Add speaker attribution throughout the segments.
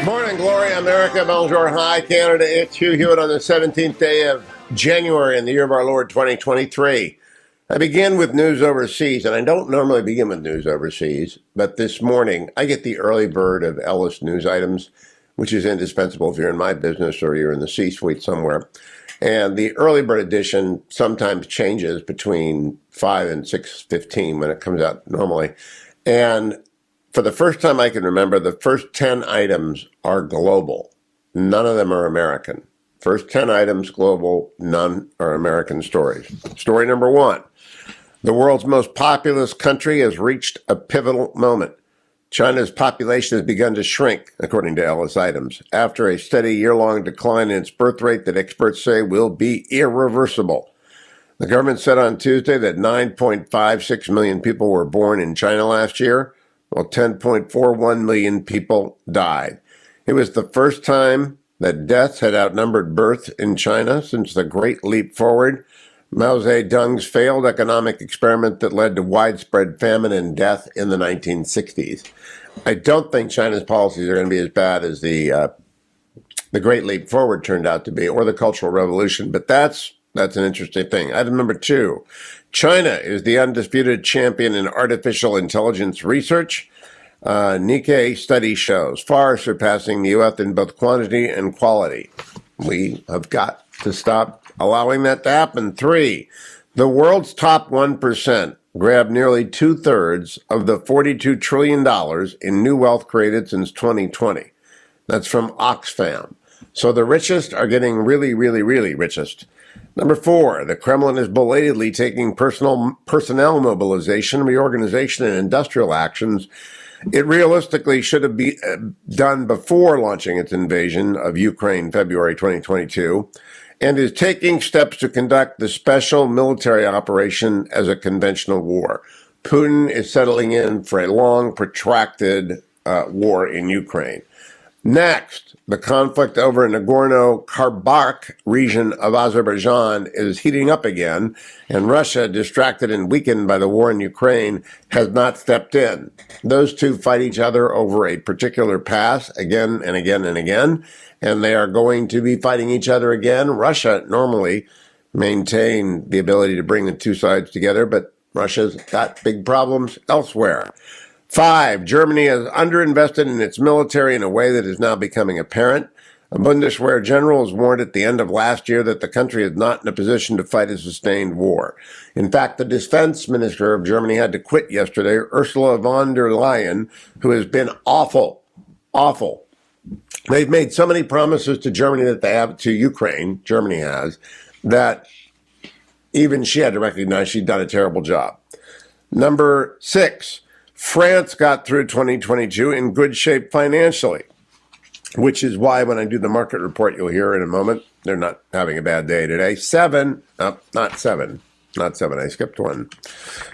Speaker 1: Morning, Glory, America, Bonjour, Hi, Canada. It's Hugh Hewitt on the 17th day of January in the year of our Lord 2023. I begin with news overseas, and I don't normally begin with news overseas, but this morning I get the early bird of Ellis news items, which is indispensable if you're in my business or you're in the C-suite somewhere. And the early bird edition sometimes changes between 5 and 6:15 when it comes out normally. And for the first time I can remember, the first 10 items are global. None of them are American. First 10 items global, none are American stories. Story number one. The world's most populous country has reached a pivotal moment. China's population has begun to shrink, according to Ellis Items, after a steady year-long decline in its birth rate that experts say will be irreversible. The government said on Tuesday that 9.56 million people were born in China last year, while 10.41 million people died. It was the first time that deaths had outnumbered births in China since the Great Leap Forward, Mao Zedong's failed economic experiment that led to widespread famine and death in the 1960s. I don't think China's policies are going to be as bad as the Great Leap Forward turned out to be, or the Cultural Revolution, but that's an interesting thing. Item number two, China is the undisputed champion in artificial intelligence research. Nikkei study shows, far surpassing the U.S. in both quantity and quality. We have got to stop allowing that to happen. Three, the world's top 1% grabbed nearly 2/3 of the $42 trillion in new wealth created since 2020. That's from Oxfam. So the richest are getting really, really, really richest. Number four, the Kremlin is belatedly taking personnel mobilization, reorganization, and industrial actions it realistically should have been done before launching its invasion of Ukraine February 2022, and is taking steps to conduct the special military operation as a conventional war. Putin is settling in for a long, protracted war in Ukraine. Next, the conflict over Nagorno-Karabakh region of Azerbaijan is heating up again, and Russia, distracted and weakened by the war in Ukraine, has not stepped in. Those two fight each other over a particular pass again and again and again, and they are going to be fighting each other again. Russia normally maintains the ability to bring the two sides together, but Russia's got big problems elsewhere. Five, Germany has underinvested in its military in a way that is now becoming apparent. A Bundeswehr general has warned at the end of last year that the country is not in a position to fight a sustained war. In fact, the defense minister of Germany had to quit yesterday, Ursula von der Leyen, who has been awful. They've made so many promises to Germany that they have to Ukraine, Germany has, that even she had to recognize she'd done a terrible job. Number six, France got through 2022 in good shape financially, which is why when I do the market report, you'll hear in a moment, they're not having a bad day today. Not seven, I skipped one.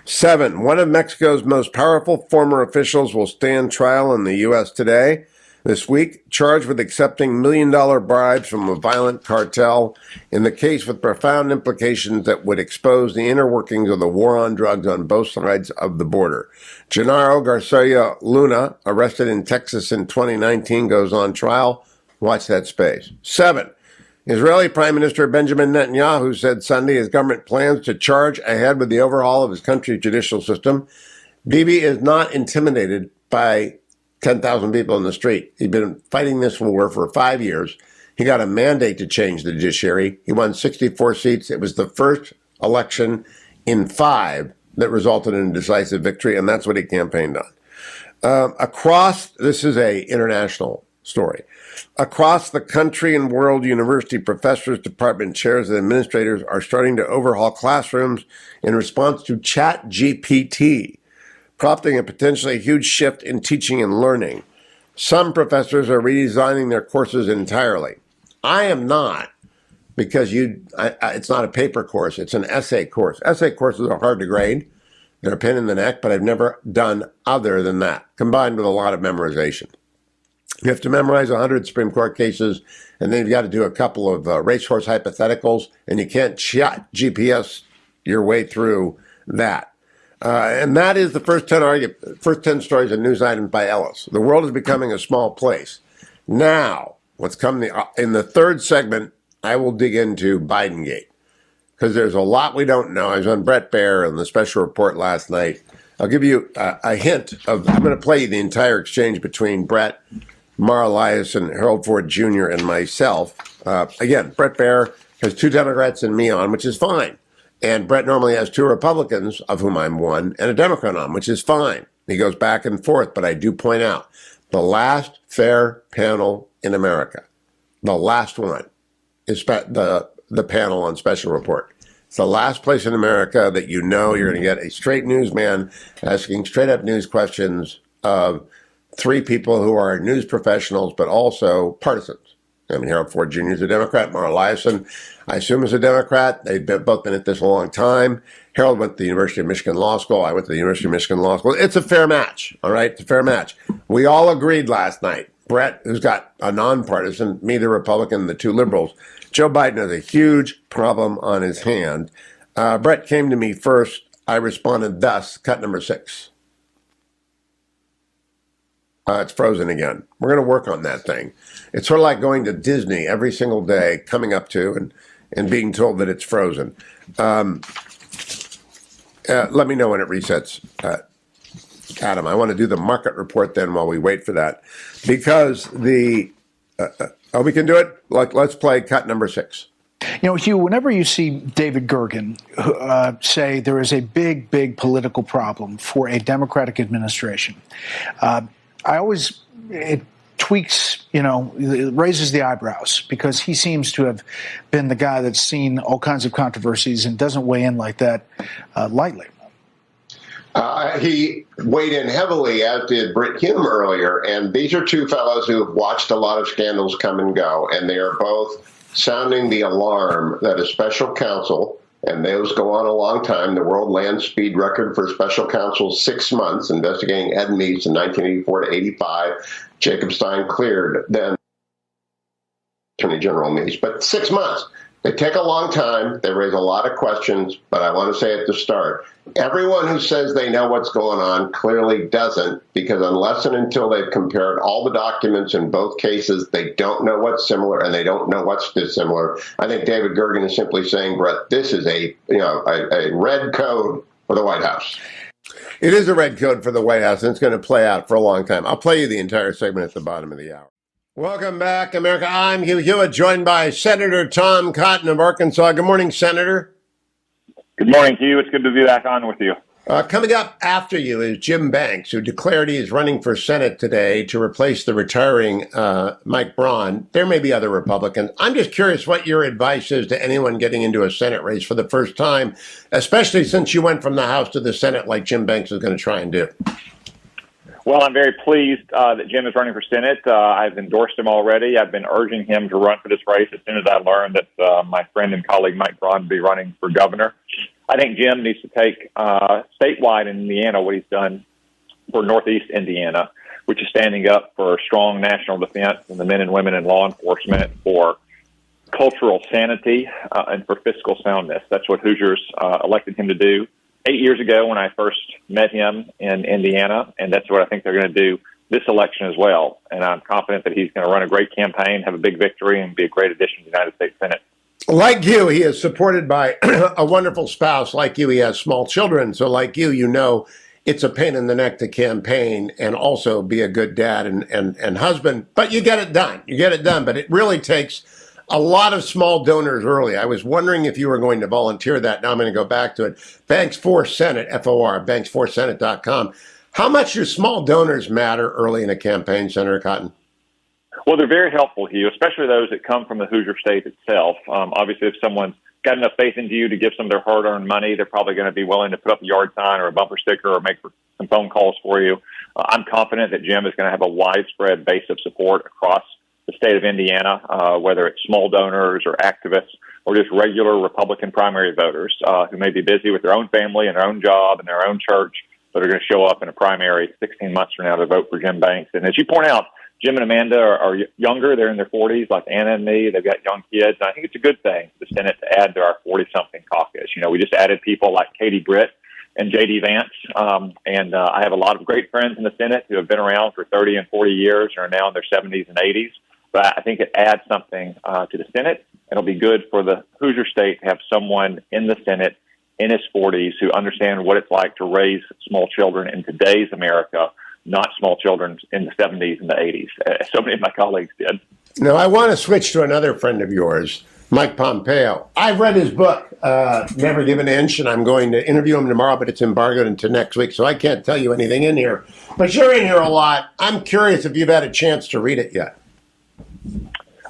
Speaker 1: Seven, one of Mexico's most powerful former officials will stand trial in the U.S. today, this week, charged with accepting million-dollar bribes from a violent cartel in the case with profound implications that would expose the inner workings of the war on drugs on both sides of the border. Genaro Garcia Luna, arrested in Texas in 2019, goes on trial. Watch that space. Seven, Israeli Prime Minister Benjamin Netanyahu said Sunday his government plans to charge ahead with the overhaul of his country's judicial system. Bibi is not intimidated by 10,000 people in the street. He's been fighting this war for 5 years. He got a mandate to change the judiciary. He won 64 seats. It was the first election in 5 that resulted in a decisive victory, and that's what he campaigned on. This is a international story. Across the country and world, university professors, department chairs, and administrators are starting to overhaul classrooms in response to ChatGPT, prompting a potentially huge shift in teaching and learning. Some professors are redesigning their courses entirely. I am not, because it's not a paper course, it's an essay course. Essay courses are hard to grade. They're a pain in the neck, but I've never done other than that, combined with a lot of memorization. You have to memorize 100 Supreme Court cases, and then you've got to do a couple of racehorse hypotheticals, and you can't chat GPS your way through that. And that is the first 10 stories and news items by Ellis. The world is becoming a small place. Now, what's coming in the third segment, I will dig into Bidengate because there's a lot we don't know. I was on Bret Baier on the special report last night. I'll give you a hint of, I'm going to play you the entire exchange between Bret, Mara Liasson, Harold Ford Jr., and myself. Again, Bret Baier has two Democrats and me on, which is fine. And Bret normally has two Republicans, of whom I'm one, and a Democrat on, which is fine. He goes back and forth, but I do point out, the last fair panel in America, the last one, is the panel on special report. It's the last place in America that you know you're going to get a straight newsman asking straight up news questions of three people who are news professionals, but also partisans. I mean, Harold Ford Jr. is a Democrat. Mara Liasson, I assume, is a Democrat. They've both been at this a long time. Harold went to the University of Michigan Law School. I went to the University of Michigan Law School. It's a fair match, all right? It's a fair match. We all agreed last night. Bret, who's got a nonpartisan, me, the Republican, the two liberals. Joe Biden has a huge problem on his hand. Bret came to me first. I responded thus, cut number 6. It's frozen again. We're going to work on that thing. It's sort of like going to Disney every single day, coming up to and being told that it's frozen. Let me know when it resets, Adam. I want to do the market report then while we wait for that. Because we can do it? Let's play cut number 6.
Speaker 2: You know, Hugh, whenever you see David Gergen say there is a big, big political problem for a Democratic administration, it tweaks, it raises the eyebrows because he seems to have been the guy that's seen all kinds of controversies and doesn't weigh in like that lightly.
Speaker 1: He weighed in heavily, as did Britt Hume earlier, and these are two fellows who have watched a lot of scandals come and go, and they are both sounding the alarm that a special counsel, and those go on a long time, the world land speed record for special counsel, 6 months, investigating Ed Meese in 1984 to 85. Jacob Stein cleared then Attorney General Meese, but 6 months. They take a long time. They raise a lot of questions, but I want to say at the start, everyone who says they know what's going on clearly doesn't, because unless and until they've compared all the documents in both cases, they don't know what's similar and they don't know what's dissimilar. I think David Gergen is simply saying, Bret, this is a red code for the White House. It is a red code for the White House, and it's going to play out for a long time. I'll play you the entire segment at the bottom of the hour. Welcome back, America. I'm Hugh Hewitt, joined by Senator Tom Cotton of Arkansas. Good morning, Senator.
Speaker 3: Good morning, Hugh. It's good to be back on with you.
Speaker 1: Coming up after you is Jim Banks, who declared he is running for Senate today to replace the retiring Mike Braun. There may be other Republicans. I'm just curious what your advice is to anyone getting into a Senate race for the first time, especially since you went from the House to the Senate like Jim Banks is going to try and do.
Speaker 3: Well, I'm very pleased that Jim is running for Senate. I've endorsed him already. I've been urging him to run for this race as soon as I learned that my friend and colleague Mike Braun would be running for governor. I think Jim needs to take statewide in Indiana what he's done for Northeast Indiana, which is standing up for strong national defense and the men and women in law enforcement, for cultural sanity, and for fiscal soundness. That's what Hoosiers elected him to do 8 years ago when I first met him in Indiana, and that's what I think they're going to do this election as well. And I'm confident that he's going to run a great campaign, have a big victory, and be a great addition to the United States Senate.
Speaker 1: Like you, he is supported by a wonderful spouse. Like you, he has small children. So like you, it's a pain in the neck to campaign and also be a good dad and husband. But you get it done. You get it done. But it really takes a lot of small donors early. I was wondering if you were going to volunteer that. Now I'm going to go back to it. Banks for Senate, FOR, banks4senate.com. How much do small donors matter early in a campaign, Senator Cotton?
Speaker 3: Well, they're very helpful, Hugh, especially those that come from the Hoosier state itself. Obviously, if someone's got enough faith into you to give some of their hard-earned money, they're probably going to be willing to put up a yard sign or a bumper sticker or make some phone calls for you. I'm confident that Jim is going to have a widespread base of support across the state of Indiana, whether it's small donors or activists or just regular Republican primary voters who may be busy with their own family and their own job and their own church, but are going to show up in a primary 16 months from now to vote for Jim Banks. And as you point out, Jim and Amanda are younger. They're in their 40s, like Anna and me. They've got young kids. And I think it's a good thing for the Senate to add to our 40-something caucus. We just added people like Katie Britt, and J.D. Vance. And I have a lot of great friends in the Senate who have been around for 30 and 40 years and are now in their 70s and 80s. But I think it adds something to the Senate. It'll be good for the Hoosier state to have someone in the Senate in his 40s who understand what it's like to raise small children in today's America, not small children in the 70s and the 80s, as so many of my colleagues did.
Speaker 1: Now, I want to switch to another friend of yours, Mike Pompeo. I've read his book, Never Give an Inch, and I'm going to interview him tomorrow, but it's embargoed until next week, so I can't tell you anything in here. But you're in here a lot. I'm curious if you've had a chance to read it yet.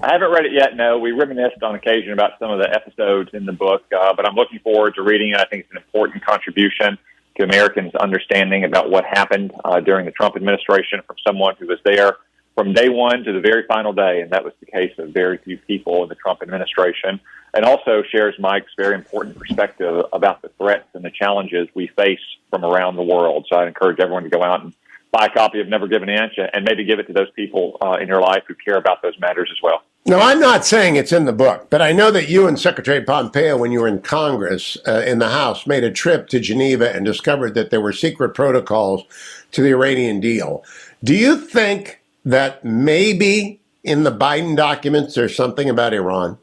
Speaker 3: I haven't read it yet, no. We reminisced on occasion about some of the episodes in the book, but I'm looking forward to reading it. I think it's an important contribution to Americans' understanding about what happened during the Trump administration from someone who was there from day one to the very final day, and that was the case of very few people in the Trump administration, and also shares Mike's very important perspective about the threats and the challenges we face from around the world. So I'd encourage everyone to go out and buy a copy of Never Give an Inch and maybe give it to those people in your life who care about those matters as well.
Speaker 1: No, I'm not saying it's in the book, but I know that you and Secretary Pompeo, when you were in Congress, in the House, made a trip to Geneva and discovered that there were secret protocols to the Iranian deal. Do you think that maybe in the Biden documents there's something about Iran?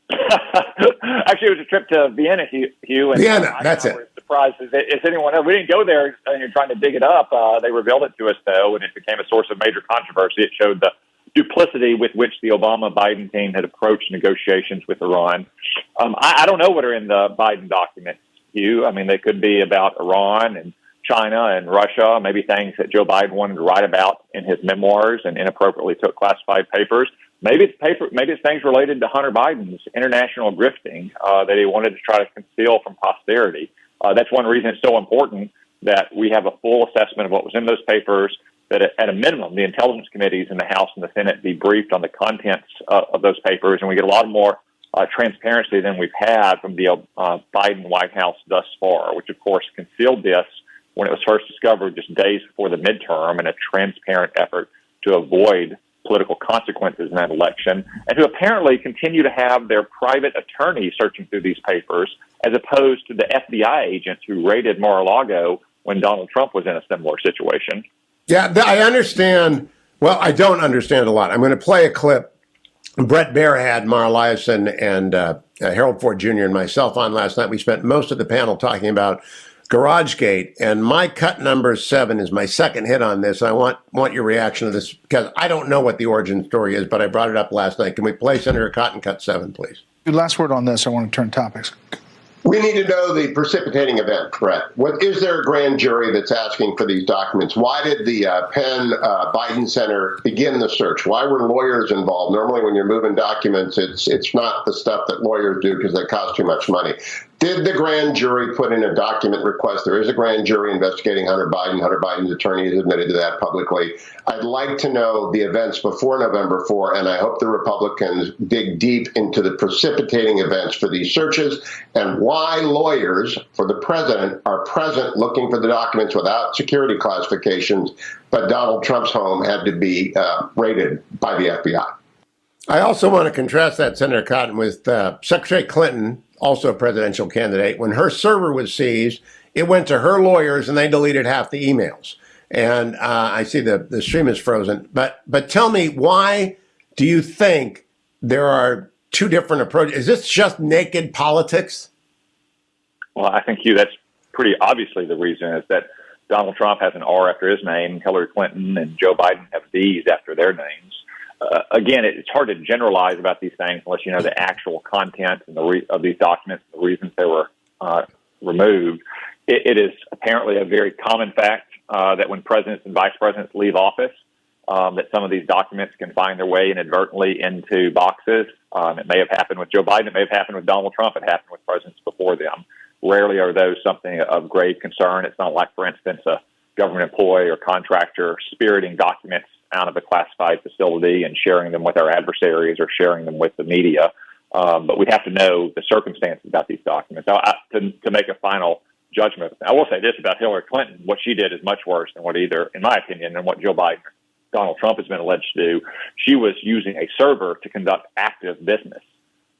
Speaker 3: Actually, it was a trip to Vienna, Hugh. And
Speaker 1: Vienna, that's it.
Speaker 3: I was surprised as anyone else. We didn't go there and you're trying to dig it up. They revealed it to us, though, and it became a source of major controversy. It showed the duplicity with which the Obama-Biden team had approached negotiations with Iran. I don't know what are in the Biden documents, Hugh. I mean, they could be about Iran and China and Russia, maybe things that Joe Biden wanted to write about in his memoirs and inappropriately took classified papers. Maybe it's things related to Hunter Biden's international grifting that he wanted to try to conceal from posterity. That's one reason it's so important that we have a full assessment of what was in those papers, that at a minimum, the intelligence committees in the House and the Senate be briefed on the contents of those papers, and we get a lot more transparency than we've had from the Biden White House thus far, which, of course, concealed this when it was first discovered just days before the midterm in a transparent effort to avoid political consequences in that election, and who apparently continue to have their private attorney searching through these papers as opposed to the FBI agents who raided Mar-a-Lago when Donald Trump was in a similar situation.
Speaker 1: Yeah, I understand. Well, I don't understand a lot. I'm going to play a clip. Brett Baer had Mara Liasson and Harold Ford Jr. and myself on last night. We spent most of the panel talking about GarageGate, and my cut number 7 is my second hit on this. I want your reaction to this because I don't know what the origin story is, but I brought it up last night. Can we play Senator Cotton cut 7, please?
Speaker 2: Last word on this. I want to turn topics.
Speaker 1: We need to know the precipitating event, Brett. What is there a grand jury that's asking for these documents? Why did the Penn Biden Center begin the search? Why were lawyers involved? Normally, when you're moving documents, it's not the stuff that lawyers do because they cost too much money. Did the grand jury put in a document request? There is a grand jury investigating Hunter Biden. Hunter Biden's attorney has admitted to that publicly. I'd like to know the events before November 4, and I hope the Republicans dig deep into the precipitating events for these searches and why lawyers for the president are present looking for the documents without security classifications, but Donald Trump's home had to be raided by the FBI. I also want to contrast that, Senator Cotton, with Secretary Clinton, also a presidential candidate. When her server was seized, it went to her lawyers and they deleted half the emails. And I see the stream is frozen. But tell me, why do you think there are two different approaches? Is this just naked politics?
Speaker 3: Well, I think, Hugh, that's pretty obviously the reason is that Donald Trump has an R after his name, Hillary Clinton and Joe Biden have D's after their names. Again, it's hard to generalize about these things unless you know the actual content and of these documents, the reasons they were removed. It is apparently a very common fact that when presidents and vice presidents leave office, that some of these documents can find their way inadvertently into boxes. It may have happened with Joe Biden. It may have happened with Donald Trump. It happened with presidents before them. Rarely are those something of grave concern. It's not like, for instance, a government employee or contractor spiriting documents out of a classified facility and sharing them with our adversaries or sharing them with the media. But we have to know the circumstances about these documents. Now, to make a final judgment, I will say this about Hillary Clinton. What she did is much worse than what either, in my opinion, than what Joe Biden or Donald Trump has been alleged to do. She was using a server to conduct active business.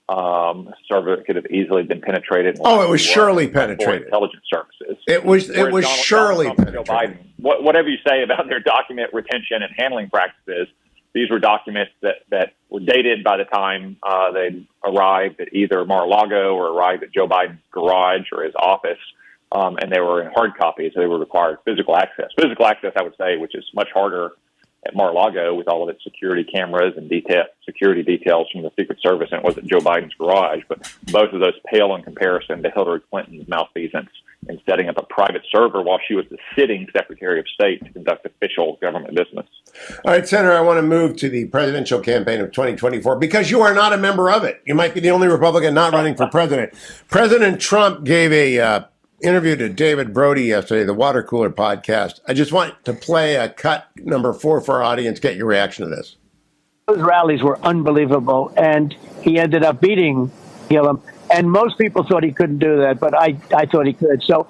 Speaker 3: server that could have easily been penetrated.
Speaker 1: Oh, it was surely penetrated.
Speaker 3: Intelligence services.
Speaker 1: It was
Speaker 3: Whereas
Speaker 1: surely
Speaker 3: Donald Trump and
Speaker 1: penetrated.
Speaker 3: Joe Biden, whatever you say about their document retention and handling practices, these were documents that were dated by the time they arrived at either Mar-a-Lago or arrived at Joe Biden's garage or his office, and they were in hard copies. So they were required physical access. Physical access, I would say, which is much harder at Mar-a-Lago with all of its security cameras and security details from the Secret Service, and it was at Joe Biden's garage. But both of those pale in comparison to Hillary Clinton's malfeasance in setting up a private server while she was the sitting Secretary of State to conduct official government business.
Speaker 1: All right, Senator, I want to move to the presidential campaign of 2024 because you are not a member of it. You might be the only Republican not running for president. President Trump gave a interview to David Brody yesterday, the Water Cooler podcast. I just want to play a cut number 4 for our audience. Get your reaction to this.
Speaker 4: Those rallies were unbelievable, and he ended up beating Gillum. And most people thought he couldn't do that, but I thought he could. So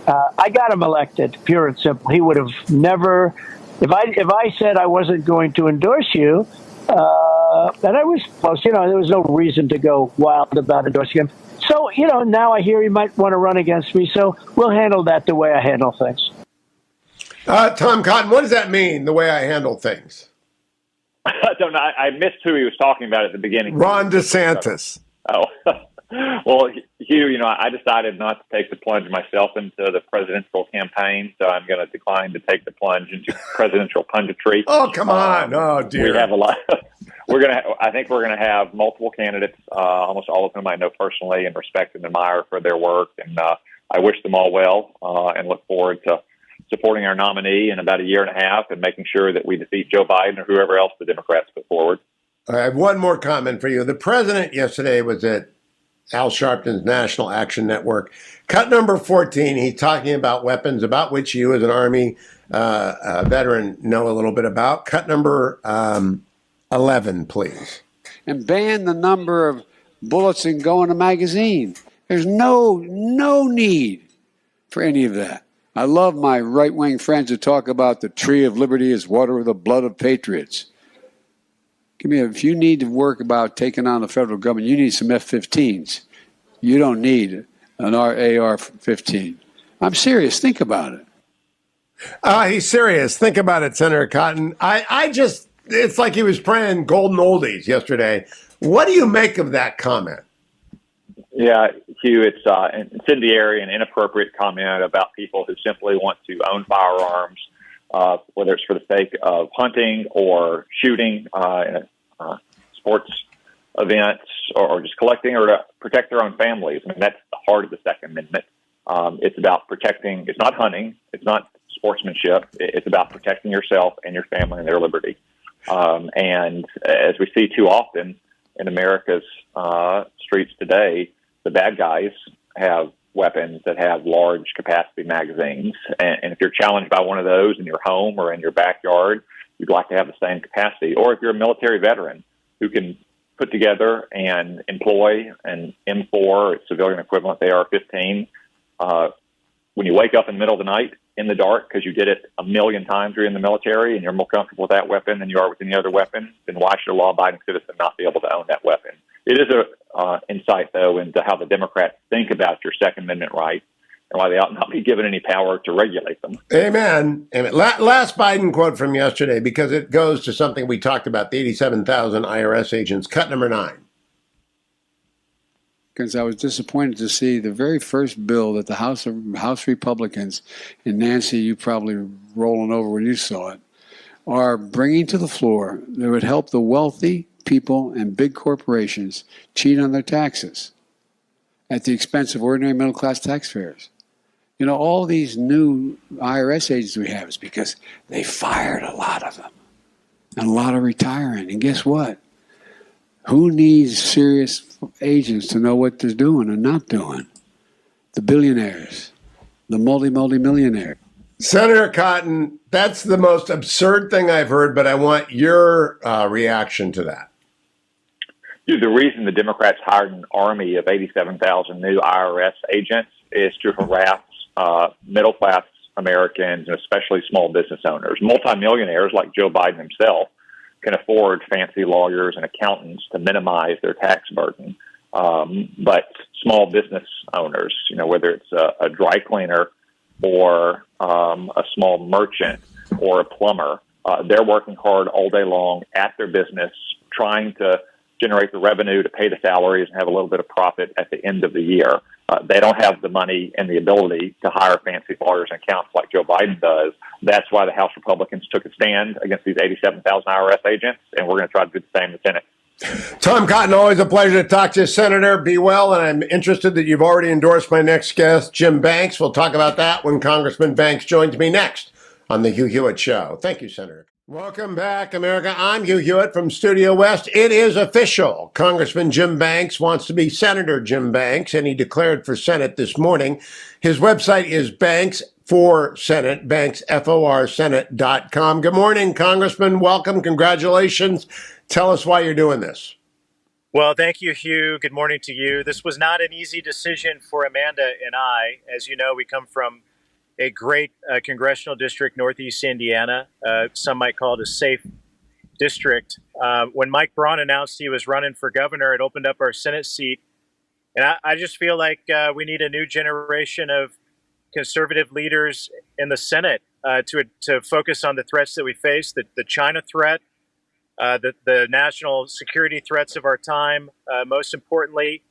Speaker 4: I got him elected, pure and simple. He would have never, if I said I wasn't going to endorse you, and I was close, there was no reason to go wild about endorsing him. So, now I hear he might want to run against me, so we'll handle that the way I handle things.
Speaker 1: Tom Cotton, what does that mean, the way I handle things?
Speaker 3: I don't know. I missed who he was talking about at the beginning.
Speaker 1: Ron DeSantis.
Speaker 3: Oh, well, Hugh, I decided not to take the plunge myself into the presidential campaign, so I'm going to decline to take the plunge into presidential punditry.
Speaker 1: Oh, come on. Oh, dear.
Speaker 3: We have a lot. I think we're going to have multiple candidates, almost all of whom I know personally and respect and admire for their work. And I wish them all well and look forward to supporting our nominee in about a year and a half and making sure that we defeat Joe Biden or whoever else the Democrats put forward.
Speaker 1: I have one more comment for you. The president yesterday was at Al Sharpton's National Action Network. Cut number 14, he's talking about weapons, about which you as an Army veteran know a little bit about. Cut number 11, please.
Speaker 5: And ban the number of bullets that go in a magazine. There's no need for any of that. I love my right-wing friends who talk about the tree of liberty is water with the blood of patriots. If you need to work about taking on the federal government, you need some F-15s. You don't need an AR-15. I'm serious. Think about it.
Speaker 1: He's serious. Think about it, Senator Cotton. It's like he was praying golden oldies yesterday. What do you make of that comment?
Speaker 3: Yeah, Hugh, it's an incendiary and inappropriate comment about people who simply want to own firearms, whether it's for the sake of hunting or shooting in sports events or just collecting or to protect their own families. I mean, that's the heart of the Second Amendment. It's about protecting. It's not hunting. It's not sportsmanship. It's about protecting yourself and your family and their liberty. And as we see too often in America's streets today, the bad guys have weapons that have large capacity magazines. And if you're challenged by one of those in your home or in your backyard, you'd like to have the same capacity. Or if you're a military veteran who can put together and employ an M4, its civilian equivalent, the AR-15, when you wake up in the middle of the night in the dark because you did it a million times you're in the military and you're more comfortable with that weapon than you are with any other weapon, then why should a law-abiding citizen not be able to own that weapon? It is an insight, though, into how the Democrats think about your Second Amendment rights and why they ought not be given any power to regulate them.
Speaker 1: Amen. Amen. Last Biden quote from yesterday, because it goes to something we talked about, the 87,000 IRS agents. Cut number 9.
Speaker 5: Because I was disappointed to see the very first bill that the House Republicans, and Nancy, you probably rolling over when you saw it, are bringing to the floor that would help the wealthy people and big corporations cheat on their taxes at the expense of ordinary middle-class taxpayers. All these new IRS agents we have is because they fired a lot of them and a lot of retiring. And guess what? Who needs serious agents to know what they're doing and not doing? The billionaires, the multi-millionaires.
Speaker 1: Senator Cotton, that's the most absurd thing I've heard, but I want your reaction to that.
Speaker 3: The reason the Democrats hired an army of 87,000 new IRS agents is to harass middle-class Americans and especially small business owners. Multimillionaires like Joe Biden himself can afford fancy lawyers and accountants to minimize their tax burden. but small business owners, whether it's a dry cleaner or a small merchant or a plumber, they're working hard all day long at their business, trying to generate the revenue to pay the salaries and have a little bit of profit at the end of the year. They don't have the money and the ability to hire fancy lawyers and accountants like Joe Biden does. That's why the House Republicans took a stand against these 87,000 IRS agents, and we're going to try to do the same in the Senate.
Speaker 1: Tom Cotton, always a pleasure to talk to you, Senator. Be well, and I'm interested that you've already endorsed my next guest, Jim Banks. We'll talk about that when Congressman Banks joins me next on the Hugh Hewitt Show. Thank you, Senator. Welcome back, America. I'm Hugh Hewitt from Studio West. It is official. Congressman Jim Banks wants to be Senator Jim Banks, and he declared for Senate this morning. His website is Banks for Senate, banksforsenate.com. Good morning, Congressman. Welcome. Congratulations. Tell us why you're doing this.
Speaker 6: Well, thank you, Hugh. Good morning to you. This was not an easy decision for Amanda and I. As you know, we come from a great congressional district, Northeast Indiana. Some might call it a safe district. When Mike Braun announced he was running for governor, it opened up our Senate seat. And I just feel like we need a new generation of conservative leaders in the Senate to focus on the threats that we face, the China threat, the national security threats of our time. Most importantly,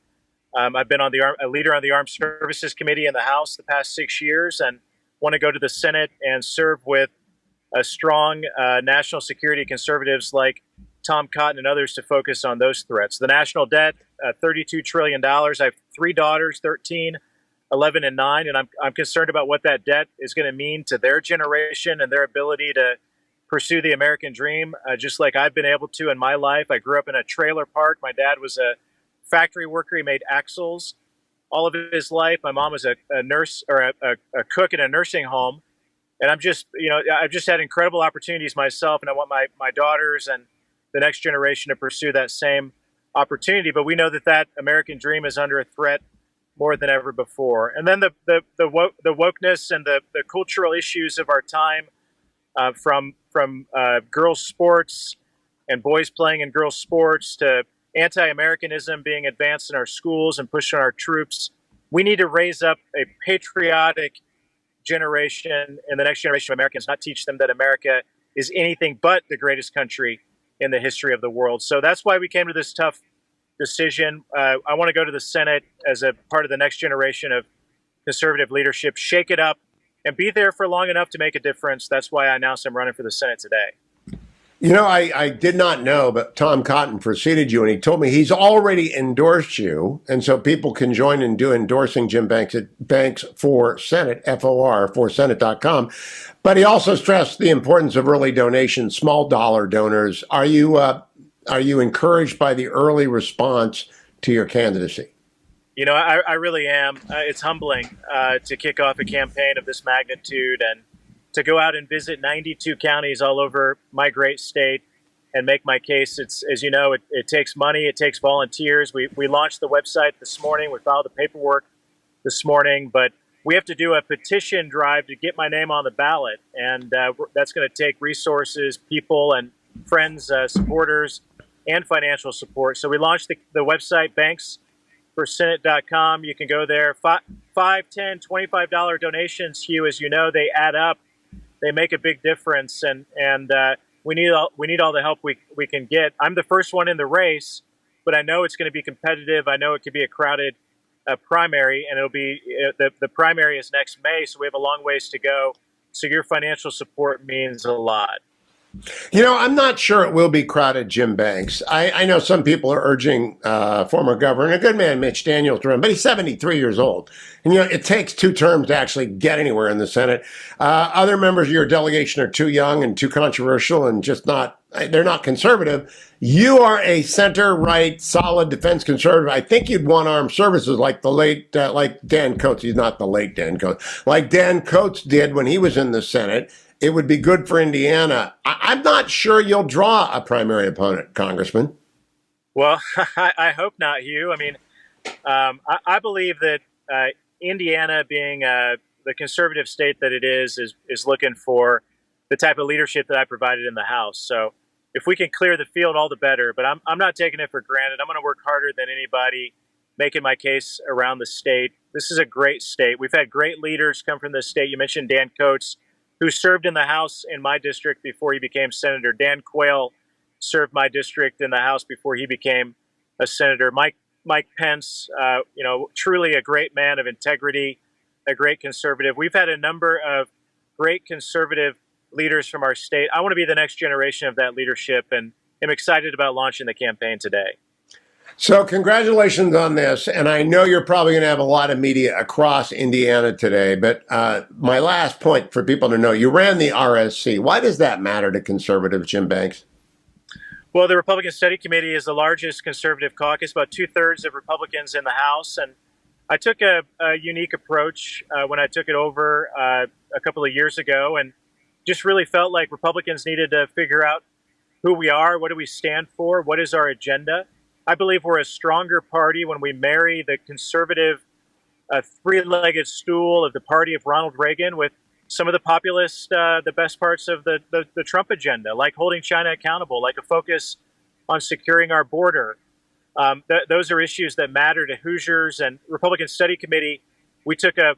Speaker 6: I've been a leader on the Armed Services Committee in the House the past 6 years, and want to go to the Senate and serve with a strong national security conservatives like Tom Cotton and others to focus on those threats. The national debt, $32 trillion. I have 3 daughters, 13, 11, and 9, and I'm concerned about what that debt is going to mean to their generation and their ability to pursue the American dream, just like I've been able to in my life. I grew up in a trailer park. My dad was a factory worker. He made axles all of his life. My mom was a nurse or a cook in a nursing home. And I've just had incredible opportunities myself. And I want my daughters and the next generation to pursue that same opportunity. But we know that American dream is under a threat more than ever before. And then the wokeness and the cultural issues of our time, from girls' sports and boys playing in girls' sports to anti-Americanism being advanced in our schools and pushed on our troops. We need to raise up a patriotic generation and the next generation of Americans, not teach them that America is anything but the greatest country in the history of the world. So that's why we came to this tough decision. I want to go to the Senate as a part of the next generation of conservative leadership, shake it up, and be there for long enough to make a difference. That's why I announced I'm running for the Senate today.
Speaker 1: I did not know, but Tom Cotton preceded you, and he told me he's already endorsed you, and so people can join and do endorsing Jim Banks at Banks for Senate, FOR, for Senate.com. But he also stressed the importance of early donations, small dollar donors. Are you encouraged by the early response to your candidacy?
Speaker 6: I really am. It's humbling to kick off a campaign of this magnitude and to go out and visit 92 counties all over my great state and make my case. It's, as you know, it takes money. It takes volunteers. We launched the website this morning. We filed the paperwork this morning, but we have to do a petition drive to get my name on the ballot. And that's going to take resources, people and friends, supporters, and financial support. So we launched the website, banksforsenate.com. You can go there. $5, $10, $25 donations, Hugh, as you know, they add up. They make a big difference, and we need all the help we can get. I'm the first one in the race, but I know it's going to be competitive. I know it could be a crowded primary, and it'll be the primary is next May, so we have a long ways to go. So your financial support means a lot.
Speaker 1: I'm not sure it will be crowded, Jim Banks. I know some people are urging former governor, a good man, Mitch Daniels, to run, but he's 73 years old. And, it takes 2 terms to actually get anywhere in the Senate. Other members of your delegation are too young and too controversial and they're not conservative. You are a center-right, solid defense conservative. I think you'd want armed services like the late, like Dan Coates. He's not the late Dan Coates. Like Dan Coates did when he was in the Senate. It would be good for Indiana. I'm not sure you'll draw a primary opponent, Congressman.
Speaker 6: Well, I hope not, Hugh. I mean, I believe that Indiana, being the conservative state that it is looking for the type of leadership that I provided in the House. So if we can clear the field, all the better. But I'm not taking it for granted. I'm going to work harder than anybody making my case around the state. This is a great state. We've had great leaders come from this state. You mentioned Dan Coates, who served in the House in my district before he became senator. Dan Quayle served my district in the House before he became a senator. Mike Pence, truly a great man of integrity, a great conservative. We've had a number of great conservative leaders from our state. I want to be the next generation of that leadership, and am excited about launching the campaign today.
Speaker 1: So congratulations on this. And I know you're probably going to have a lot of media across Indiana today. But my last point for people to know, you ran the RSC. Why does that matter to conservatives, Jim Banks?
Speaker 6: Well, the Republican Study Committee is the largest conservative caucus, about 2/3 of Republicans in the House. And I took a unique approach when I took it over a couple of years ago, and just really felt like Republicans needed to figure out who we are, what do we stand for, what is our agenda. I believe we're a stronger party when we marry the conservative three-legged stool of the party of Ronald Reagan with some of the populist, the best parts of the Trump agenda, like holding China accountable, like a focus on securing our border. Those are issues that matter to Hoosiers. And Republican Study Committee, we took a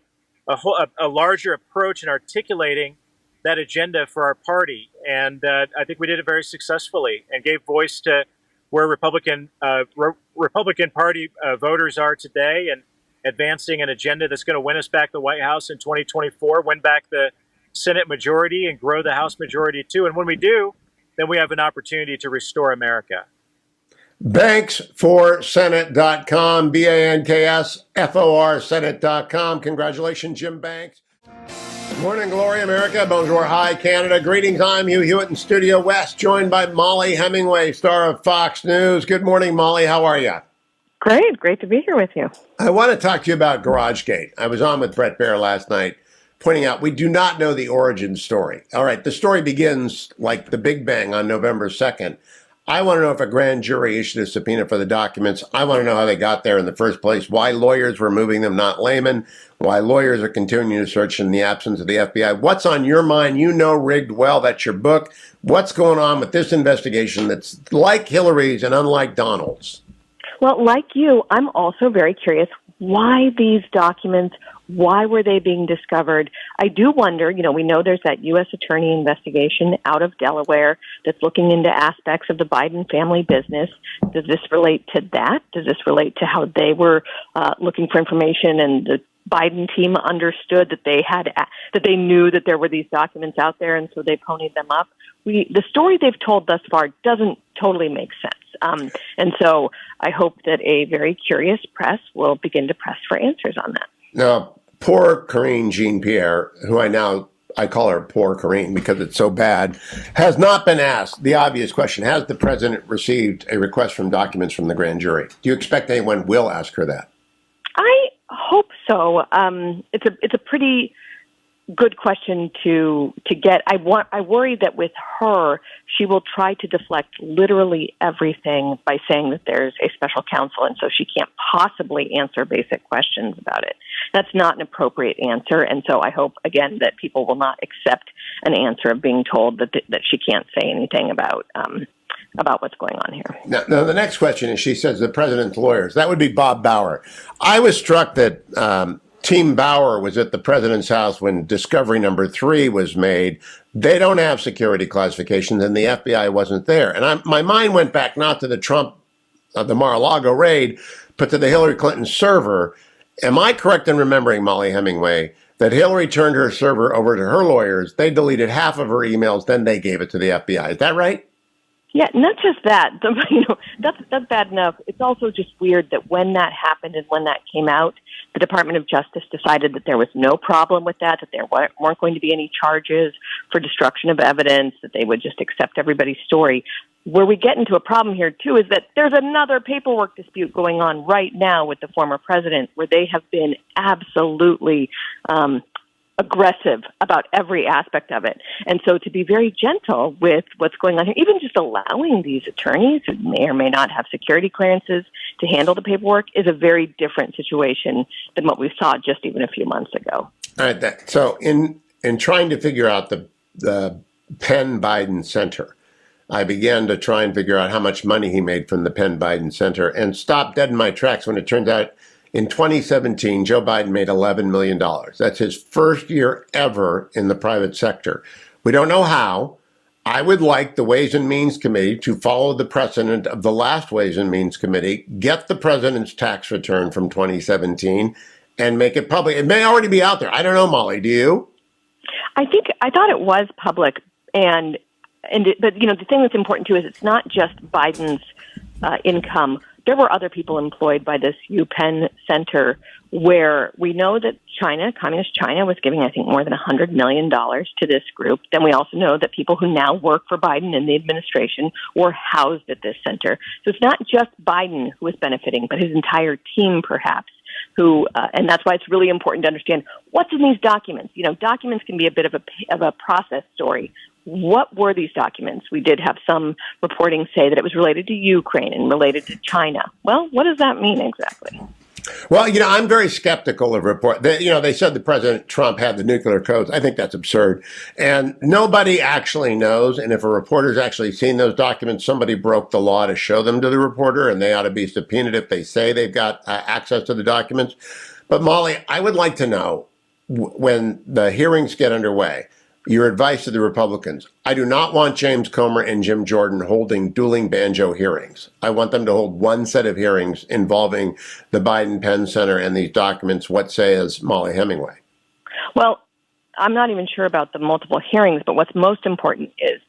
Speaker 6: larger approach in articulating that agenda for our party. And I think we did it very successfully and gave voice to where Republican Party voters are today, and advancing an agenda that's going to win us back the White House in 2024, win back the Senate majority, and grow the House majority too. And when we do, then we have an opportunity to restore America.
Speaker 1: BanksForSenate.com, BANKSFOR Senate.com. Congratulations, Jim Banks. Morning, Glory, America. Bonjour, hi, Canada. Greetings. I'm Hugh Hewitt in Studio West, joined by Mollie Hemingway, star of Fox News. Good morning, Mollie. How are you?
Speaker 7: Great to be here with you.
Speaker 1: I want to talk to you about GarageGate. I was on with Brett Baer last night, pointing out we do not know the origin story. All right, the story begins like the Big Bang on November 2nd. I want to know if a grand jury issued a subpoena for the documents. I want to know how they got there in the first place, why lawyers were moving them, not laymen, why lawyers are continuing to search in the absence of the FBI. What's on your mind? You know Rigged Well, that's your book. What's going on with this investigation that's like Hillary's and unlike Donald's?
Speaker 7: Well, like you, I'm also very curious why these documents, why were they being discovered? I do wonder, we know there's that U.S. attorney investigation out of Delaware that's looking into aspects of the Biden family business. Does this relate to that? Does this relate to how they were looking for information and the Biden team understood that they knew that there were these documents out there, and so they ponied them up? The story they've told thus far doesn't totally make sense. And so I hope that a very curious press will begin to press for answers on that.
Speaker 1: Now, poor Karine Jean-Pierre, who I call her poor Karine because it's so bad, has not been asked the obvious question. Has the president received a request from documents from the grand jury? Do you expect anyone will ask her that?
Speaker 7: I hope so. It's a pretty good question to get. I worry that with her, she will try to deflect literally everything by saying that there's a special counsel, and so she can't possibly answer basic questions about it. That's not an appropriate answer, and so I hope, again, that people will not accept an answer of being told that she can't say anything about what's going on here.
Speaker 1: Now, the next question is, she says the president's lawyers. That would be Bob Bauer. I was struck that Team Bauer was at the president's house when discovery number 3 was made. They don't have security classifications, and the FBI wasn't there. And my mind went back not to the Trump, the Mar-a-Lago raid, but to the Hillary Clinton server. Am I correct in remembering, Mollie Hemingway, that Hillary turned her server over to her lawyers? They deleted half of her emails, then they gave it to the FBI. Is that right?
Speaker 7: Yeah, not just that. That's bad enough. It's also just weird that when that happened and when that came out, the Department of Justice decided that there was no problem with that there weren't going to be any charges for destruction of evidence, that they would just accept everybody's story. Where we get into a problem here, too, is that there's another paperwork dispute going on right now with the former president where they have been absolutely aggressive about every aspect of it. And so to be very gentle with what's going on here, even just allowing these attorneys who may or may not have security clearances to handle the paperwork is a very different situation than what we saw just even a few months ago.
Speaker 1: All right. So in trying to figure out the Penn-Biden center, I began to try and figure out how much money he made from the Penn Biden Center and stopped dead in my tracks when it turns out in 2017, Joe Biden made $11 million. That's his first year ever in the private sector. We don't know how. I would like the Ways and Means Committee to follow the precedent of the last Ways and Means Committee, get the president's tax return from 2017 and make it public. It may already be out there. I don't know, Mollie. Do you?
Speaker 7: I thought it was public, but the thing that's important too is it's not just Biden's income. There were other people employed by this UPenn Center where we know that Communist China was giving, I think, more than $100 million to this group. Then we also know that people who now work for Biden in the administration were housed at this center. So it's not just Biden who is benefiting, but his entire team, perhaps, and that's why it's really important to understand what's in these documents. Documents can be a bit of a process story. What were these documents? We did have some reporting say that it was related to Ukraine and related to China. Well, what does that mean exactly?
Speaker 1: Well, I'm very skeptical of report. They said that President Trump had the nuclear codes. I think that's absurd. And nobody actually knows. And if a reporter's actually seen those documents, somebody broke the law to show them to the reporter, and they ought to be subpoenaed if they say they've got access to the documents. But Mollie, I would like to know when the hearings get underway, your advice to the Republicans. I do not want James Comer and Jim Jordan holding dueling banjo hearings. I want them to hold one set of hearings involving the Biden Penn Center and these documents. What says Mollie Hemingway?
Speaker 7: Well, I'm not even sure about the multiple hearings, but what's most important is,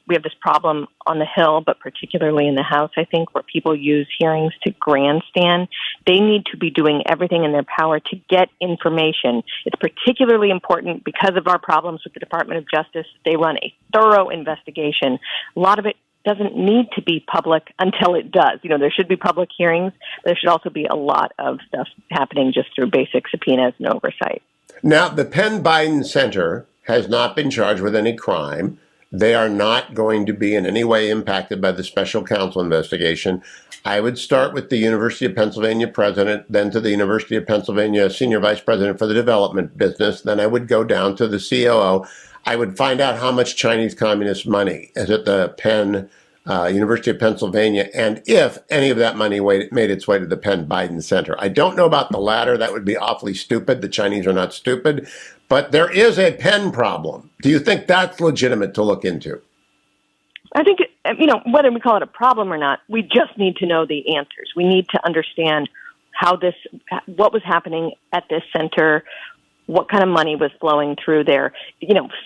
Speaker 7: we have this problem on the Hill, but particularly in the House, I think, where people use hearings to grandstand. They need to be doing everything in their power to get information. It's particularly important because of our problems with the Department of Justice. They run a thorough investigation. A lot of it doesn't need to be public until it does. There should be public hearings. There should also be a lot of stuff happening just through basic subpoenas and oversight.
Speaker 1: Now, the Penn Biden Center has not been charged with any crime. They are not going to be in any way impacted by the special counsel investigation. I would start with the University of Pennsylvania president, then to the University of Pennsylvania senior vice president for the development business. Then I would go down to the COO. I would find out how much Chinese communist money is at the Penn University of Pennsylvania, and if any of that money made its way to the Penn Biden Center. I don't know about the latter. That would be awfully stupid. The Chinese are not stupid. But there is a Penn problem. Do you think that's legitimate to look into?
Speaker 7: I think, whether we call it a problem or not, we just need to know the answers. We need to understand what was happening at this center, what kind of money was flowing through there.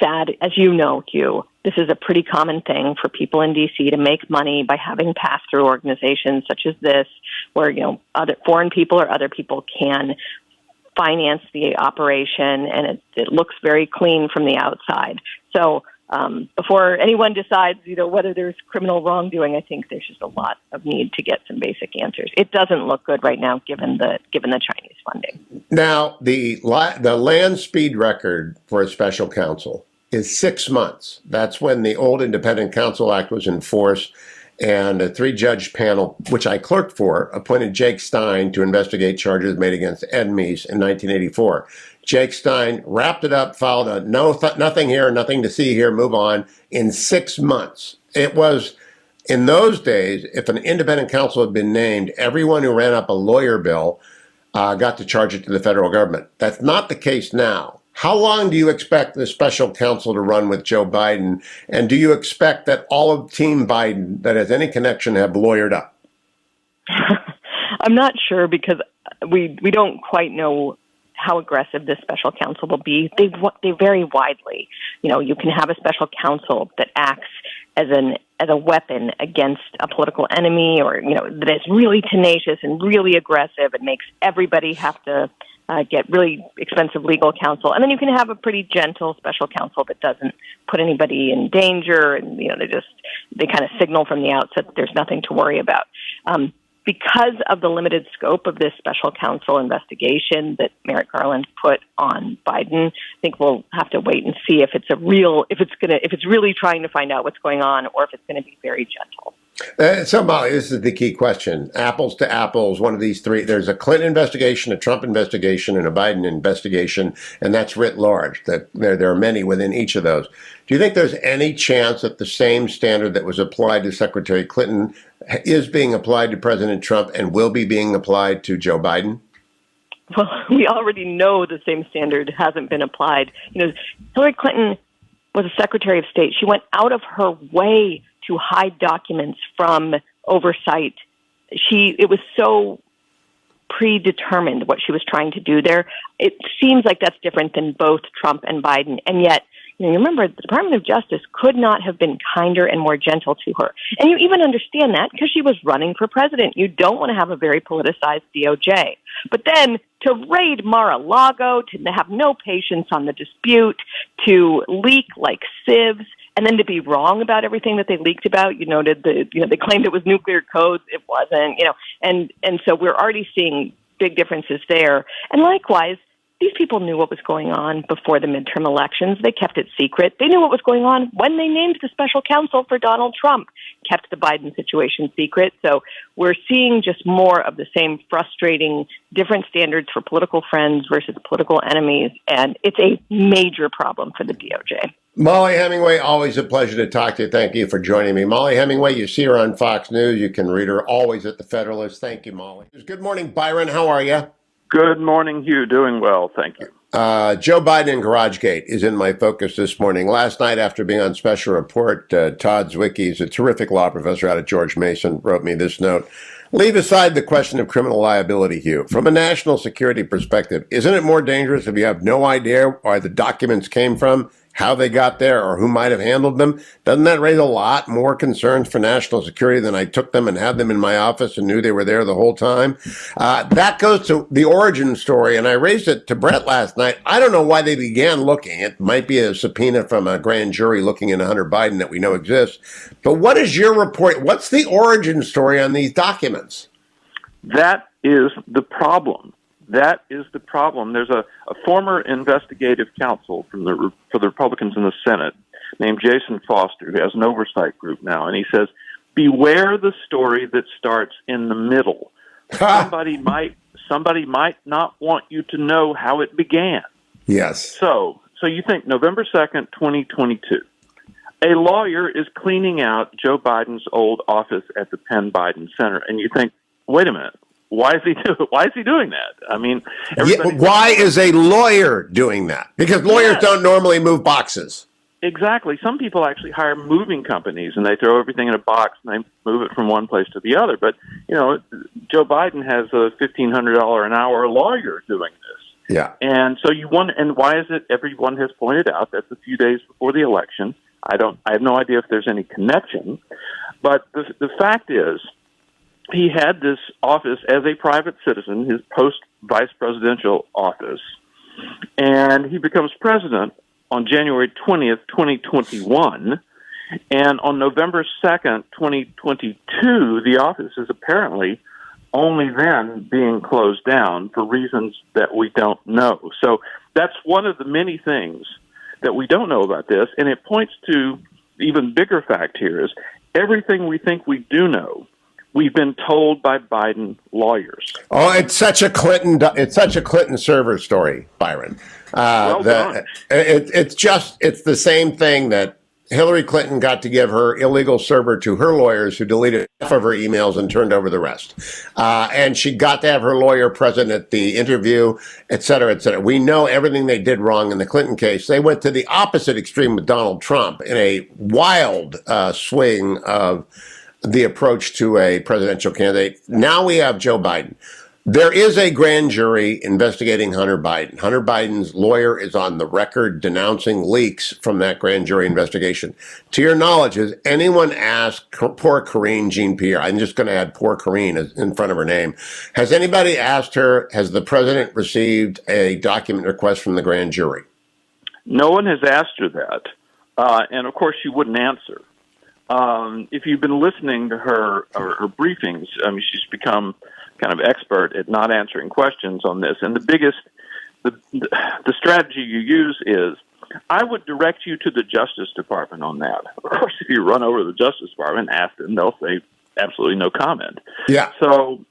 Speaker 7: Sad, as you know, Hugh, this is a pretty common thing for people in D.C. to make money by having pass-through organizations such as this, where, other foreign people or other people can finance the operation, and it looks very clean from the outside. So before anyone decides, whether there's criminal wrongdoing, I think there's just a lot of need to get some basic answers. It doesn't look good right now, given the Chinese funding.
Speaker 1: Now, the land speed record for a special counsel is 6 months. That's when the old Independent Counsel Act was in force, and a 3-judge panel, which I clerked for, appointed Jake Stein to investigate charges made against Ed Meese in 1984. Jake Stein wrapped it up, filed a nothing here, nothing to see here, move on, in 6 months. It was, in those days, if an independent counsel had been named, everyone who ran up a lawyer bill got to charge it to the federal government. That's not the case now. How long do you expect the special counsel to run with Joe Biden? And do you expect that all of Team Biden that has any connection have lawyered up?
Speaker 7: I'm not sure, because we don't quite know how aggressive this special counsel will be. They vary widely. You can have a special counsel that acts as a weapon against a political enemy, or that is really tenacious and really aggressive and makes everybody have to get really expensive legal counsel. And then you can have a pretty gentle special counsel that doesn't put anybody in danger, and they kind of signal from the outset that there's nothing to worry about. Because of the limited scope of this special counsel investigation that Merrick Garland put on Biden, I think we'll have to wait and see if it's really trying to find out what's going on, or if it's going to be very gentle.
Speaker 1: So, Molly, this is the key question. Apples to apples, one of these three. There's a Clinton investigation, a Trump investigation, and a Biden investigation, and that's writ large. There are many within each of those. Do you think there's any chance that the same standard that was applied to Secretary Clinton is being applied to President Trump and will be being applied to Joe Biden?
Speaker 7: Well, we already know the same standard hasn't been applied. Hillary Clinton was a Secretary of State. She went out of her way to hide documents from oversight. It was so predetermined what she was trying to do there. It seems like that's different than both Trump and Biden. And yet, you remember, the Department of Justice could not have been kinder and more gentle to her. And you even understand that because she was running for president. You don't want to have a very politicized DOJ. But then to raid Mar-a-Lago, to have no patience on the dispute, to leak like sieves, and then to be wrong about everything that they leaked about. They claimed it was nuclear codes. It wasn't, and so we're already seeing big differences there. And likewise, these people knew what was going on before the midterm elections. They kept it secret. They knew what was going on when they named the special counsel for Donald Trump, kept the Biden situation secret. So we're seeing just more of the same frustrating, different standards for political friends versus political enemies. And it's a major problem for the DOJ.
Speaker 1: Mollie Hemingway, always a pleasure to talk to you. Thank you for joining me. Mollie Hemingway, you see her on Fox News. You can read her always at The Federalist. Thank you, Mollie. Good morning, Byron. How are you?
Speaker 8: Good morning, Hugh. Doing well, thank you.
Speaker 1: Joe Biden and GarageGate is in my focus this morning. Last night, after being on special report, Todd Zwicky, a terrific law professor out of George Mason, wrote me this note. Leave aside the question of criminal liability, Hugh. From a national security perspective, isn't it more dangerous if you have no idea where the documents came from, how they got there, or who might have handled them? Doesn't that raise a lot more concerns for national security than I took them and had them in my office and knew they were there the whole time? That goes to the origin story, and I raised it to Brett last night. I don't know why they began looking. It might be a subpoena from a grand jury looking into Hunter Biden that we know exists. But what is your report? What's the origin story on these documents?
Speaker 8: That is the problem. That is the problem. There's a former investigative counsel for the Republicans in the Senate named Jason Foster, who has an oversight group now, and he says, beware the story that starts in the middle. Somebody might not want you to know how it began.
Speaker 1: Yes.
Speaker 8: So you think November 2nd, 2022, a lawyer is cleaning out Joe Biden's old office at the Penn Biden Center, and you think, wait a minute. Why is he doing that? I mean,
Speaker 1: why is a lawyer doing that? Because lawyers don't normally move boxes.
Speaker 8: Exactly. Some people actually hire moving companies and they throw everything in a box and they move it from one place to the other. But, Joe Biden has a $1,500 an hour lawyer doing this.
Speaker 1: Yeah.
Speaker 8: And so and why is it everyone has pointed out that's a few days before the election? I have no idea if there's any connection. But the fact is, he had this office as a private citizen, his post-vice presidential office, and he becomes president on January 20th, 2021, and on November 2nd, 2022, the office is apparently only then being closed down for reasons that we don't know. So that's one of the many things that we don't know about this, and it points to the even bigger fact here is everything we think we do know, we've been told by Biden lawyers.
Speaker 1: Oh, it's such a Clinton server story, Byron.
Speaker 8: Well done.
Speaker 1: It's the same thing that Hillary Clinton got to give her illegal server to her lawyers, who deleted half of her emails and turned over the rest. And she got to have her lawyer present at the interview, et cetera, et cetera. We know everything they did wrong in the Clinton case. They went to the opposite extreme with Donald Trump in a wild swing of the approach to a presidential candidate. Now we have Joe Biden. There is a grand jury investigating Hunter Biden. Hunter Biden's lawyer is on the record denouncing leaks from that grand jury investigation. To your knowledge, has anyone asked poor Karine Jean-Pierre, I'm just going to add poor Karine in front of her name, has anybody asked her, has the president received a document request from the grand jury?
Speaker 8: No one has asked her that. And of course, she wouldn't answer. If you've been listening to her briefings, she's become kind of expert at not answering questions on this. And the strategy you use is I would direct you to the Justice Department on that. Of course, if you run over to the Justice Department and ask them, they'll say absolutely no comment.
Speaker 1: Yeah.
Speaker 8: So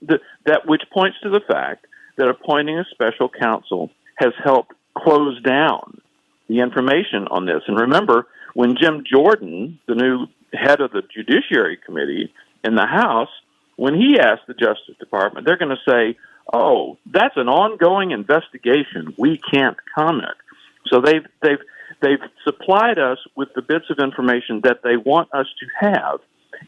Speaker 8: that which points to the fact that appointing a special counsel has helped close down the information on this. And remember, when Jim Jordan, the new head of the Judiciary Committee in the House, when he asked the Justice Department, they're going to say, "Oh, that's an ongoing investigation. We can't comment." So they've supplied us with the bits of information that they want us to have,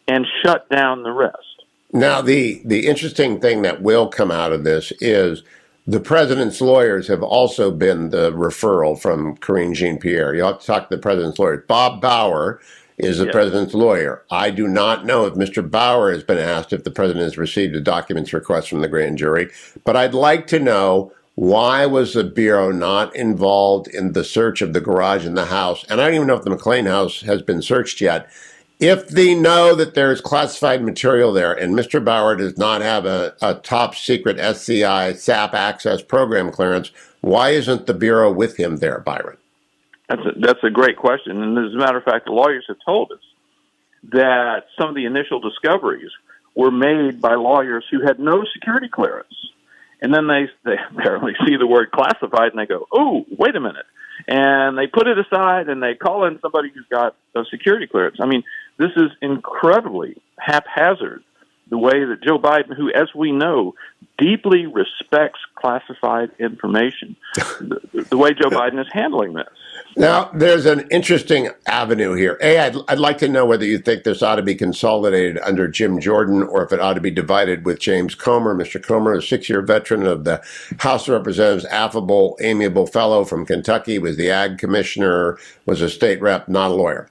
Speaker 8: and shut down the rest.
Speaker 1: Now, the interesting thing that will come out of this is the president's lawyers have also been the referral from Karine Jean-Pierre. You have to talk to the president's lawyers. Bob Bauer is the president's lawyer. I do not know if Mr. Bauer has been asked if the president has received a documents request from the grand jury, but I'd like to know, why was the Bureau not involved in the search of the garage in the house? And I don't even know if the McLean house has been searched yet. If they know that there's classified material there and Mr. Bauer does not have a top secret SCI SAP access program clearance, why isn't the Bureau with him there, Byron?
Speaker 8: That's a great question. And as a matter of fact, the lawyers have told us that some of the initial discoveries were made by lawyers who had no security clearance. And then they apparently see the word classified and they go, "Oh, wait a minute." And they put it aside and they call in somebody who's got a security clearance. I mean, this is incredibly haphazard, the way that Joe Biden, who, as we know, deeply respects classified information, the way Joe Biden is handling this.
Speaker 1: Now, there's an interesting avenue here. I'd like to know whether you think this ought to be consolidated under Jim Jordan or if it ought to be divided with James Comer. Mr. Comer, a 6-year veteran of the House of Representatives, affable, amiable fellow from Kentucky, was the ag commissioner, was a state rep, not a lawyer.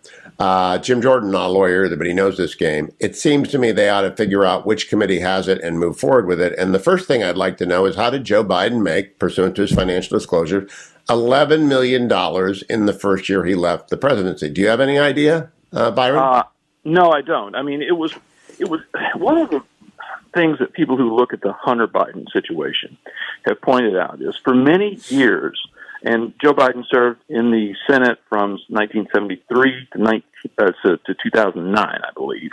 Speaker 1: Jim Jordan, not a lawyer either, but he knows this game. It seems to me they ought to figure out which committee has it and move forward with it. And the first thing I'd like to know is, how did Joe Biden make, pursuant to his financial disclosures, $11 million in the first year he left the presidency? Do you have any idea, Byron?
Speaker 8: No, I don't. I mean, it was one of the things that people who look at the Hunter Biden situation have pointed out is, for many years, and Joe Biden served in the Senate from 1973 to 2009, I believe,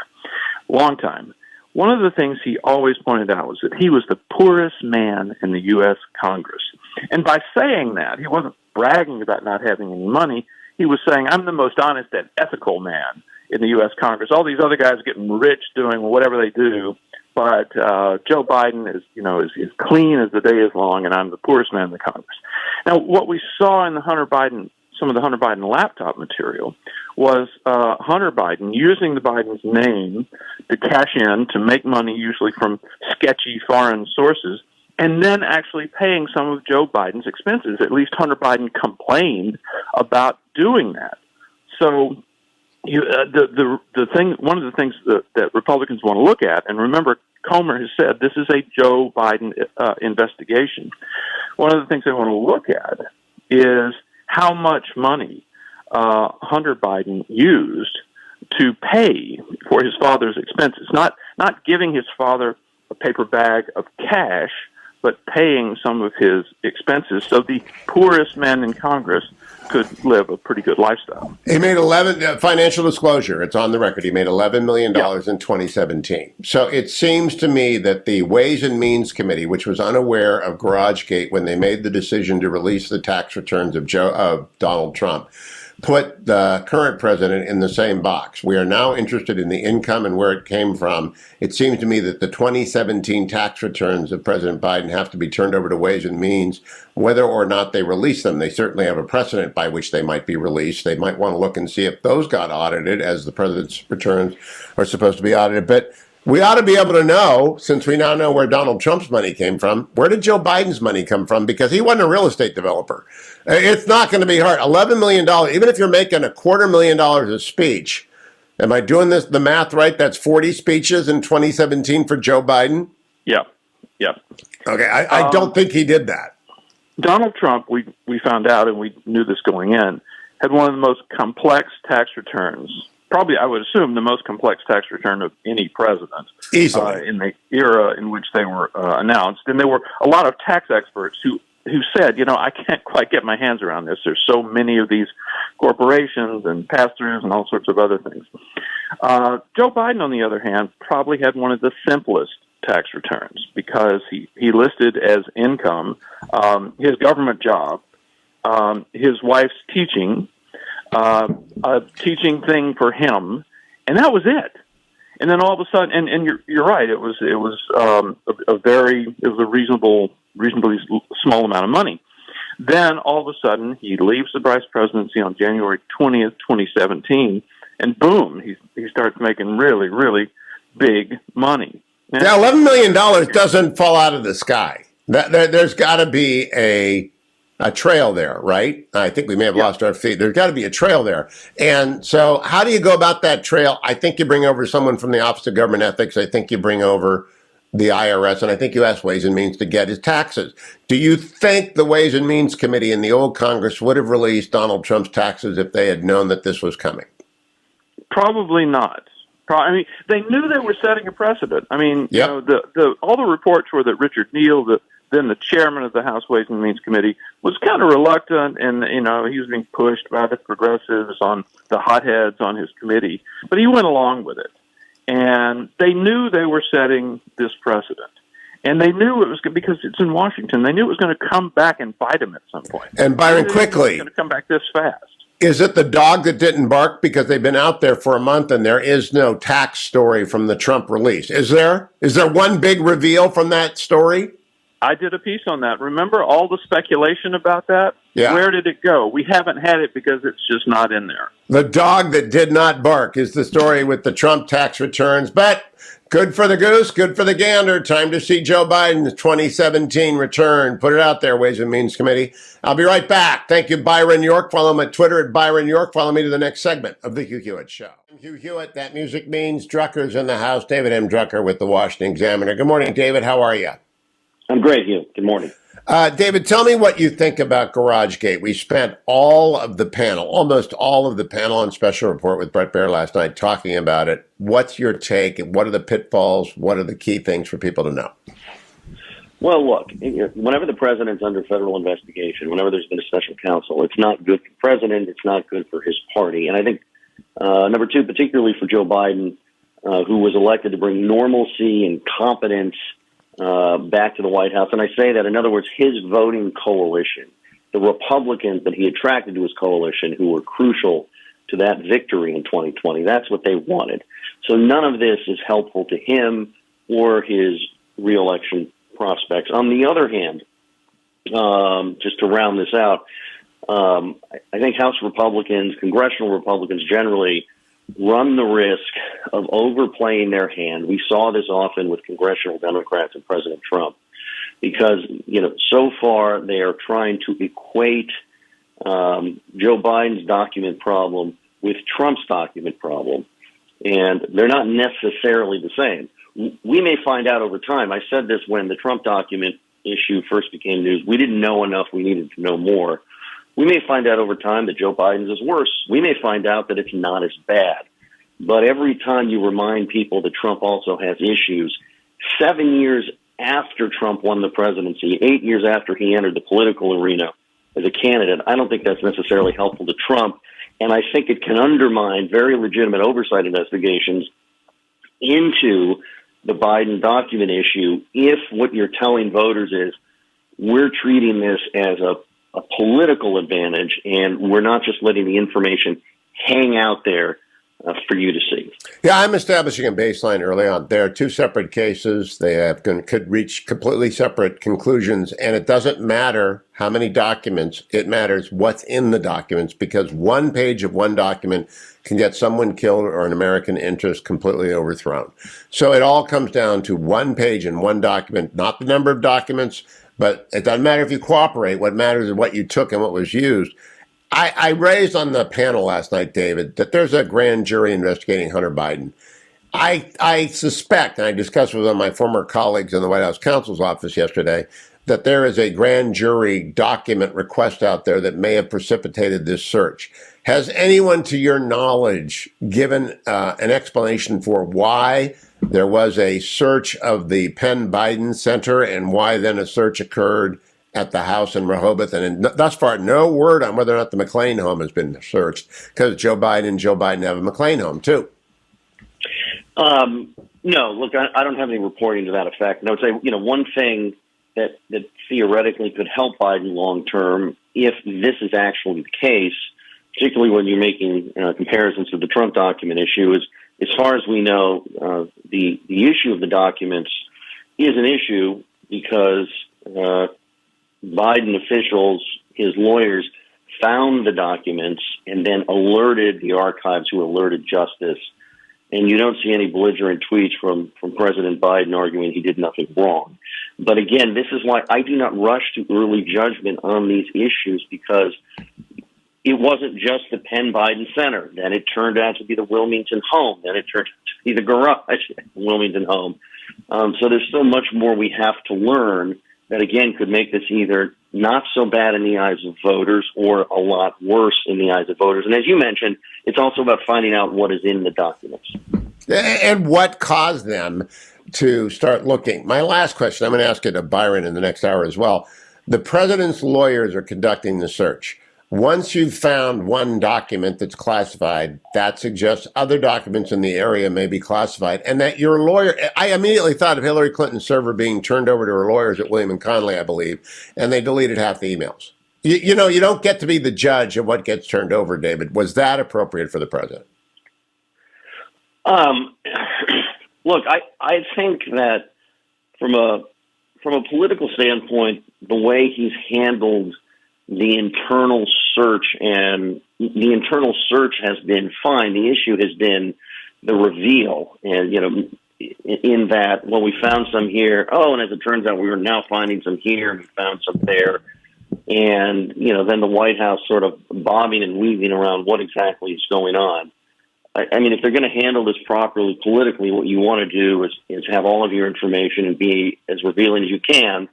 Speaker 8: long time. One of the things he always pointed out was that he was the poorest man in the U.S. Congress. And by saying that, he wasn't bragging about not having any money. He was saying, "I'm the most honest and ethical man in the U.S. Congress. All these other guys are getting rich doing whatever they do, but Joe Biden is clean as the day is long, and I'm the poorest man in the Congress." Now, what we saw in some of the Hunter Biden laptop material was Hunter Biden using the Biden's name to cash in, to make money, usually from sketchy foreign sources, and then actually paying some of Joe Biden's expenses. At least Hunter Biden complained about doing that. So one of the things that Republicans want to look at, and remember, Comer has said this is a Joe Biden investigation. One of the things they want to look at is how much money Hunter Biden used to pay for his father's expenses. Not giving his father a paper bag of cash, but paying some of his expenses so the poorest man in Congress could live a pretty good lifestyle.
Speaker 1: He made financial disclosure, it's on the record, he made $11 million in 2017. So it seems to me that the Ways and Means Committee, which was unaware of GarageGate when they made the decision to release the tax returns of Donald Trump, put the current president in the same box. We are now interested in the income and where it came from. It seems to me that the 2017 tax returns of President Biden have to be turned over to Ways and Means, whether or not they release them. They certainly have a precedent by which they might be released. They might want to look and see if those got audited, as the president's returns are supposed to be audited. But we ought to be able to know, since we now know where Donald Trump's money came from, where did Joe Biden's money come from? Because he wasn't a real estate developer. It's not going to be hard. $11 million, even if you're making $250,000 a speech, am I doing the math right? That's 40 speeches in 2017 for Joe Biden?
Speaker 8: Yeah.
Speaker 1: Okay, I don't think he did that.
Speaker 8: Donald Trump, we found out, and we knew this going in, had one of the most complex tax returns. Probably, I would assume, the most complex tax return of any president.
Speaker 1: Easily.
Speaker 8: In the era in which they were announced. And there were a lot of tax experts who who said, I can't quite get my hands around this. There's so many of these corporations and pass-throughs and all sorts of other things. Joe Biden, on the other hand, probably had one of the simplest tax returns because he listed as income his government job, his wife's teaching, a teaching thing for him, and that was it. And then all of a sudden, and you're right, it was a reasonably small amount of money. Then all of a sudden, he leaves the vice presidency on January 20th, 2017, and boom, he starts making really, really big money.
Speaker 1: Now, $11 million doesn't fall out of the sky. There's got to be a trail there, right? I think we may have lost our feet. There's got to be a trail there. And so how do you go about that trail? I think you bring over someone from the Office of Government Ethics. I think you bring over the IRS, and I think you ask Ways and Means to get his taxes. Do you think the Ways and Means Committee in the old Congress would have released Donald Trump's taxes if they had known that this was coming?
Speaker 8: Probably not. I mean, they knew they were setting a precedent. I mean,
Speaker 1: Yep.
Speaker 8: all the reports were that Richard Neal, then the chairman of the House Ways and Means Committee, was kind of reluctant, and he was being pushed by the progressives on the hotheads on his committee, but he went along with it. And they knew they were setting this precedent. And they knew it was good because it's in Washington. They knew it was going to come back and bite them at some point.
Speaker 1: And Byron, quickly,
Speaker 8: it's going to come back this fast.
Speaker 1: Is it the dog that didn't bark because they've been out there for a month and there is no tax story from the Trump release? Is there? Is there one big reveal from that story?
Speaker 8: I did a piece on that. Remember all the speculation about that?
Speaker 1: Yeah.
Speaker 8: Where did it go? We haven't had it because it's just not in there.
Speaker 1: The dog that did not bark is the story with the Trump tax returns. But good for the goose, good for the gander. Time to see Joe Biden's 2017 return. Put it out there, Ways and Means Committee. I'll be right back. Thank you, Byron York. Follow him at Twitter at Byron York. Follow me to the next segment of The Hugh Hewitt Show. I'm Hugh Hewitt. That music means Drucker's in the house. David M. Drucker with the Washington Examiner. Good morning, David. How are you?
Speaker 9: I'm great, Hugh. Good morning.
Speaker 1: David, tell me what you think about GarageGate. We spent almost all of the panel on Special Report with Brett Baer last night talking about it. What's your take? What are the pitfalls? What are the key things for people to know?
Speaker 9: Well, look, whenever the president's under federal investigation, whenever there's been a special counsel, it's not good for the president. It's not good for his party. And I think, number two, particularly for Joe Biden, who was elected to bring normalcy and competence back to the White House. And I say that, in other words, his voting coalition, the Republicans that he attracted to his coalition who were crucial to that victory in 2020, that's what they wanted. So none of this is helpful to him or his reelection prospects. On the other hand, just to round this out, I think House Republicans, congressional Republicans generally, run the risk of overplaying their hand. We saw this often with congressional Democrats and President Trump because, so far they are trying to equate Joe Biden's document problem with Trump's document problem, and they're not necessarily the same. We may find out over time. I said this when the Trump document issue first became news. We didn't know enough. We needed to know more. We may find out over time that Joe Biden's is worse. We may find out that it's not as bad. But every time you remind people that Trump also has issues, 7 years after Trump won the presidency, 8 years after he entered the political arena as a candidate, I don't think that's necessarily helpful to Trump. And I think it can undermine very legitimate oversight investigations into the Biden document issue if what you're telling voters is we're treating this as a political advantage, and we're not just letting the information hang out there for you to see.
Speaker 1: Yeah, I'm establishing a baseline early on. There are two separate cases. They could reach completely separate conclusions, and it doesn't matter how many documents. It matters what's in the documents, because one page of one document can get someone killed or an American interest completely overthrown. So it all comes down to one page and one document, not the number of documents, but it doesn't matter if you cooperate. What matters is what you took and what was used. I raised on the panel last night, David, that there's a grand jury investigating Hunter Biden. I suspect, and I discussed with one of my former colleagues in the White House counsel's office yesterday, that there is a grand jury document request out there that may have precipitated this search. Has anyone, to your knowledge, given an explanation for why there was a search of the Penn Biden Center and why then a search occurred at the house in Rehoboth, and thus far, no word on whether or not the McLean home has been searched, because Joe Biden have a McLean home too.
Speaker 9: No, look, I don't have any reporting to that effect. And I would say, one thing that theoretically could help Biden long term, if this is actually the case, particularly when you're making comparisons to the Trump document issue, is as far as we know, the issue of the documents is an issue because Biden officials, his lawyers, found the documents and then alerted the archives, who alerted Justice. And you don't see any belligerent tweets from President Biden arguing he did nothing wrong. But again, this is why I do not rush to early judgment on these issues, because it wasn't just the Penn Biden Center. Then it turned out to be the Wilmington home. Then it turned out to be the garage at the Wilmington home. So there's so much more we have to learn that, again, could make this either not so bad in the eyes of voters or a lot worse in the eyes of voters. And as you mentioned, it's also about finding out what is in the documents.
Speaker 1: And what caused them to start looking. My last question, I'm going to ask it of Byron in the next hour as well. The president's lawyers are conducting the search. Once you've found one document that's classified, that suggests other documents in the area may be classified, and that your lawyer, I immediately thought of Hillary Clinton's server being turned over to her lawyers at William & Connolly, I believe, and they deleted half the emails. You don't get to be the judge of what gets turned over, David. Was that appropriate for the president?
Speaker 9: Look, I think that from a political standpoint, the way he's handled the internal search, and the internal search has been fine. The issue has been the reveal. And, in that, well, we found some here. Oh, and as it turns out, we were now finding some here, and we found some there. And, then the White House sort of bobbing and weaving around what exactly is going on. I mean, if they're going to handle this properly politically, what you want to do is have all of your information and be as revealing as you can,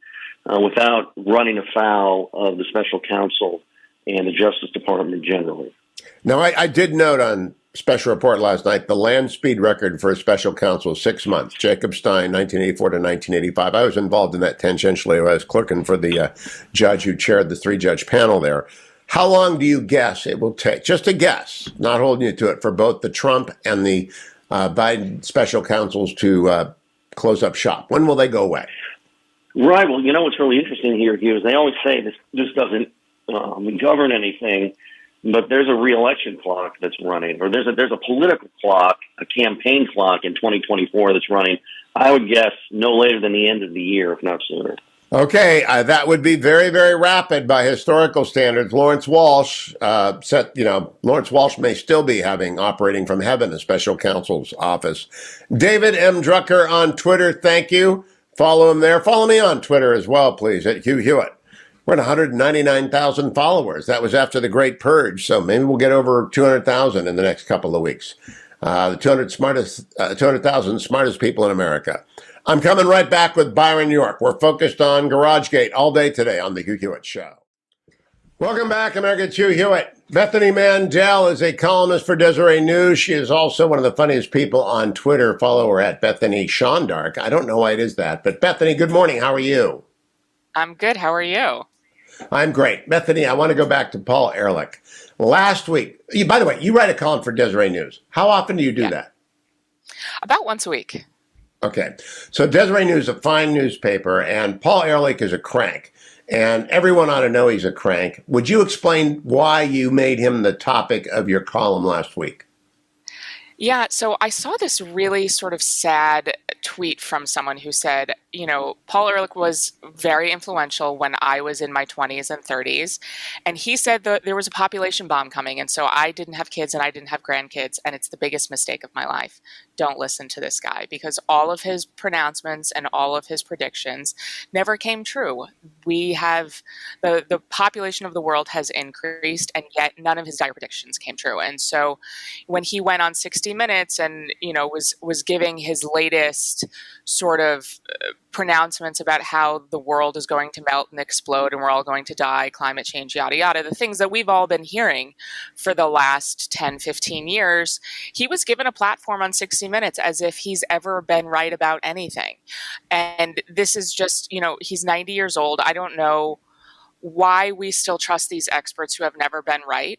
Speaker 9: without running afoul of the special counsel and the Justice Department generally.
Speaker 1: Now, I did note on special report last night, the land speed record for a special counsel is 6 months. Jacob Stein, 1984 to 1985. I was involved in that tangentially. I was clerking for the judge who chaired the 3-judge panel there. How long do you guess it will take? Just a guess, not holding you to it, for both the Trump and the Biden special counsels to close up shop. When will they go away?
Speaker 9: Right. Well, what's really interesting here, Hugh, is they always say this doesn't govern anything, but there's a re-election clock that's running, or there's a political clock, a campaign clock in 2024 that's running. I would guess no later than the end of the year, if not sooner.
Speaker 1: Okay, that would be very, very rapid by historical standards. Lawrence Walsh Lawrence Walsh may still be operating from heaven, a special counsel's office. David M. Drucker on Twitter, thank you. Follow him there. Follow me on Twitter as well, please, at Hugh Hewitt. We're at 199,000 followers. That was after the Great Purge, so maybe we'll get over 200,000 in the next couple of weeks. The 200,000 smartest people in America. I'm coming right back with Byron York. We're focused on GarageGate all day today on the Hugh Hewitt Show. Welcome back, America. It's Hugh Hewitt. Bethany Mandel is a columnist for Deseret News. She is also one of the funniest people on Twitter. Follow her at Bethany Shondark. I don't know why it is that, but Bethany, good morning. How are you?
Speaker 10: I'm good. How are you?
Speaker 1: I'm great. Bethany, I want to go back to Paul Ehrlich. Last week, by the way, you write a column for Deseret News. How often do you do that?
Speaker 10: About once a week.
Speaker 1: Okay. So Deseret News is a fine newspaper, and Paul Ehrlich is a crank. And everyone ought to know he's a crank. Would you explain why you made him the topic of your column last week?
Speaker 10: Yeah, so I saw this really sort of sad tweet from someone who said, Paul Ehrlich was very influential when I was in my 20s and 30s. And he said that there was a population bomb coming. And so I didn't have kids and I didn't have grandkids. And it's the biggest mistake of my life. Don't listen to this guy, because all of his pronouncements and all of his predictions never came true. We have the population of the world has increased, and yet none of his dire predictions came true. And so when he went on 60 Minutes and, was giving his latest sort of pronouncements about how the world is going to melt and explode and we're all going to die, climate change, yada, yada, the things that we've all been hearing for the last 10, 15 years, he was given a platform on 60 Minutes as if he's ever been right about anything. And this is just, he's 90 years old. I don't know why we still trust these experts who have never been right.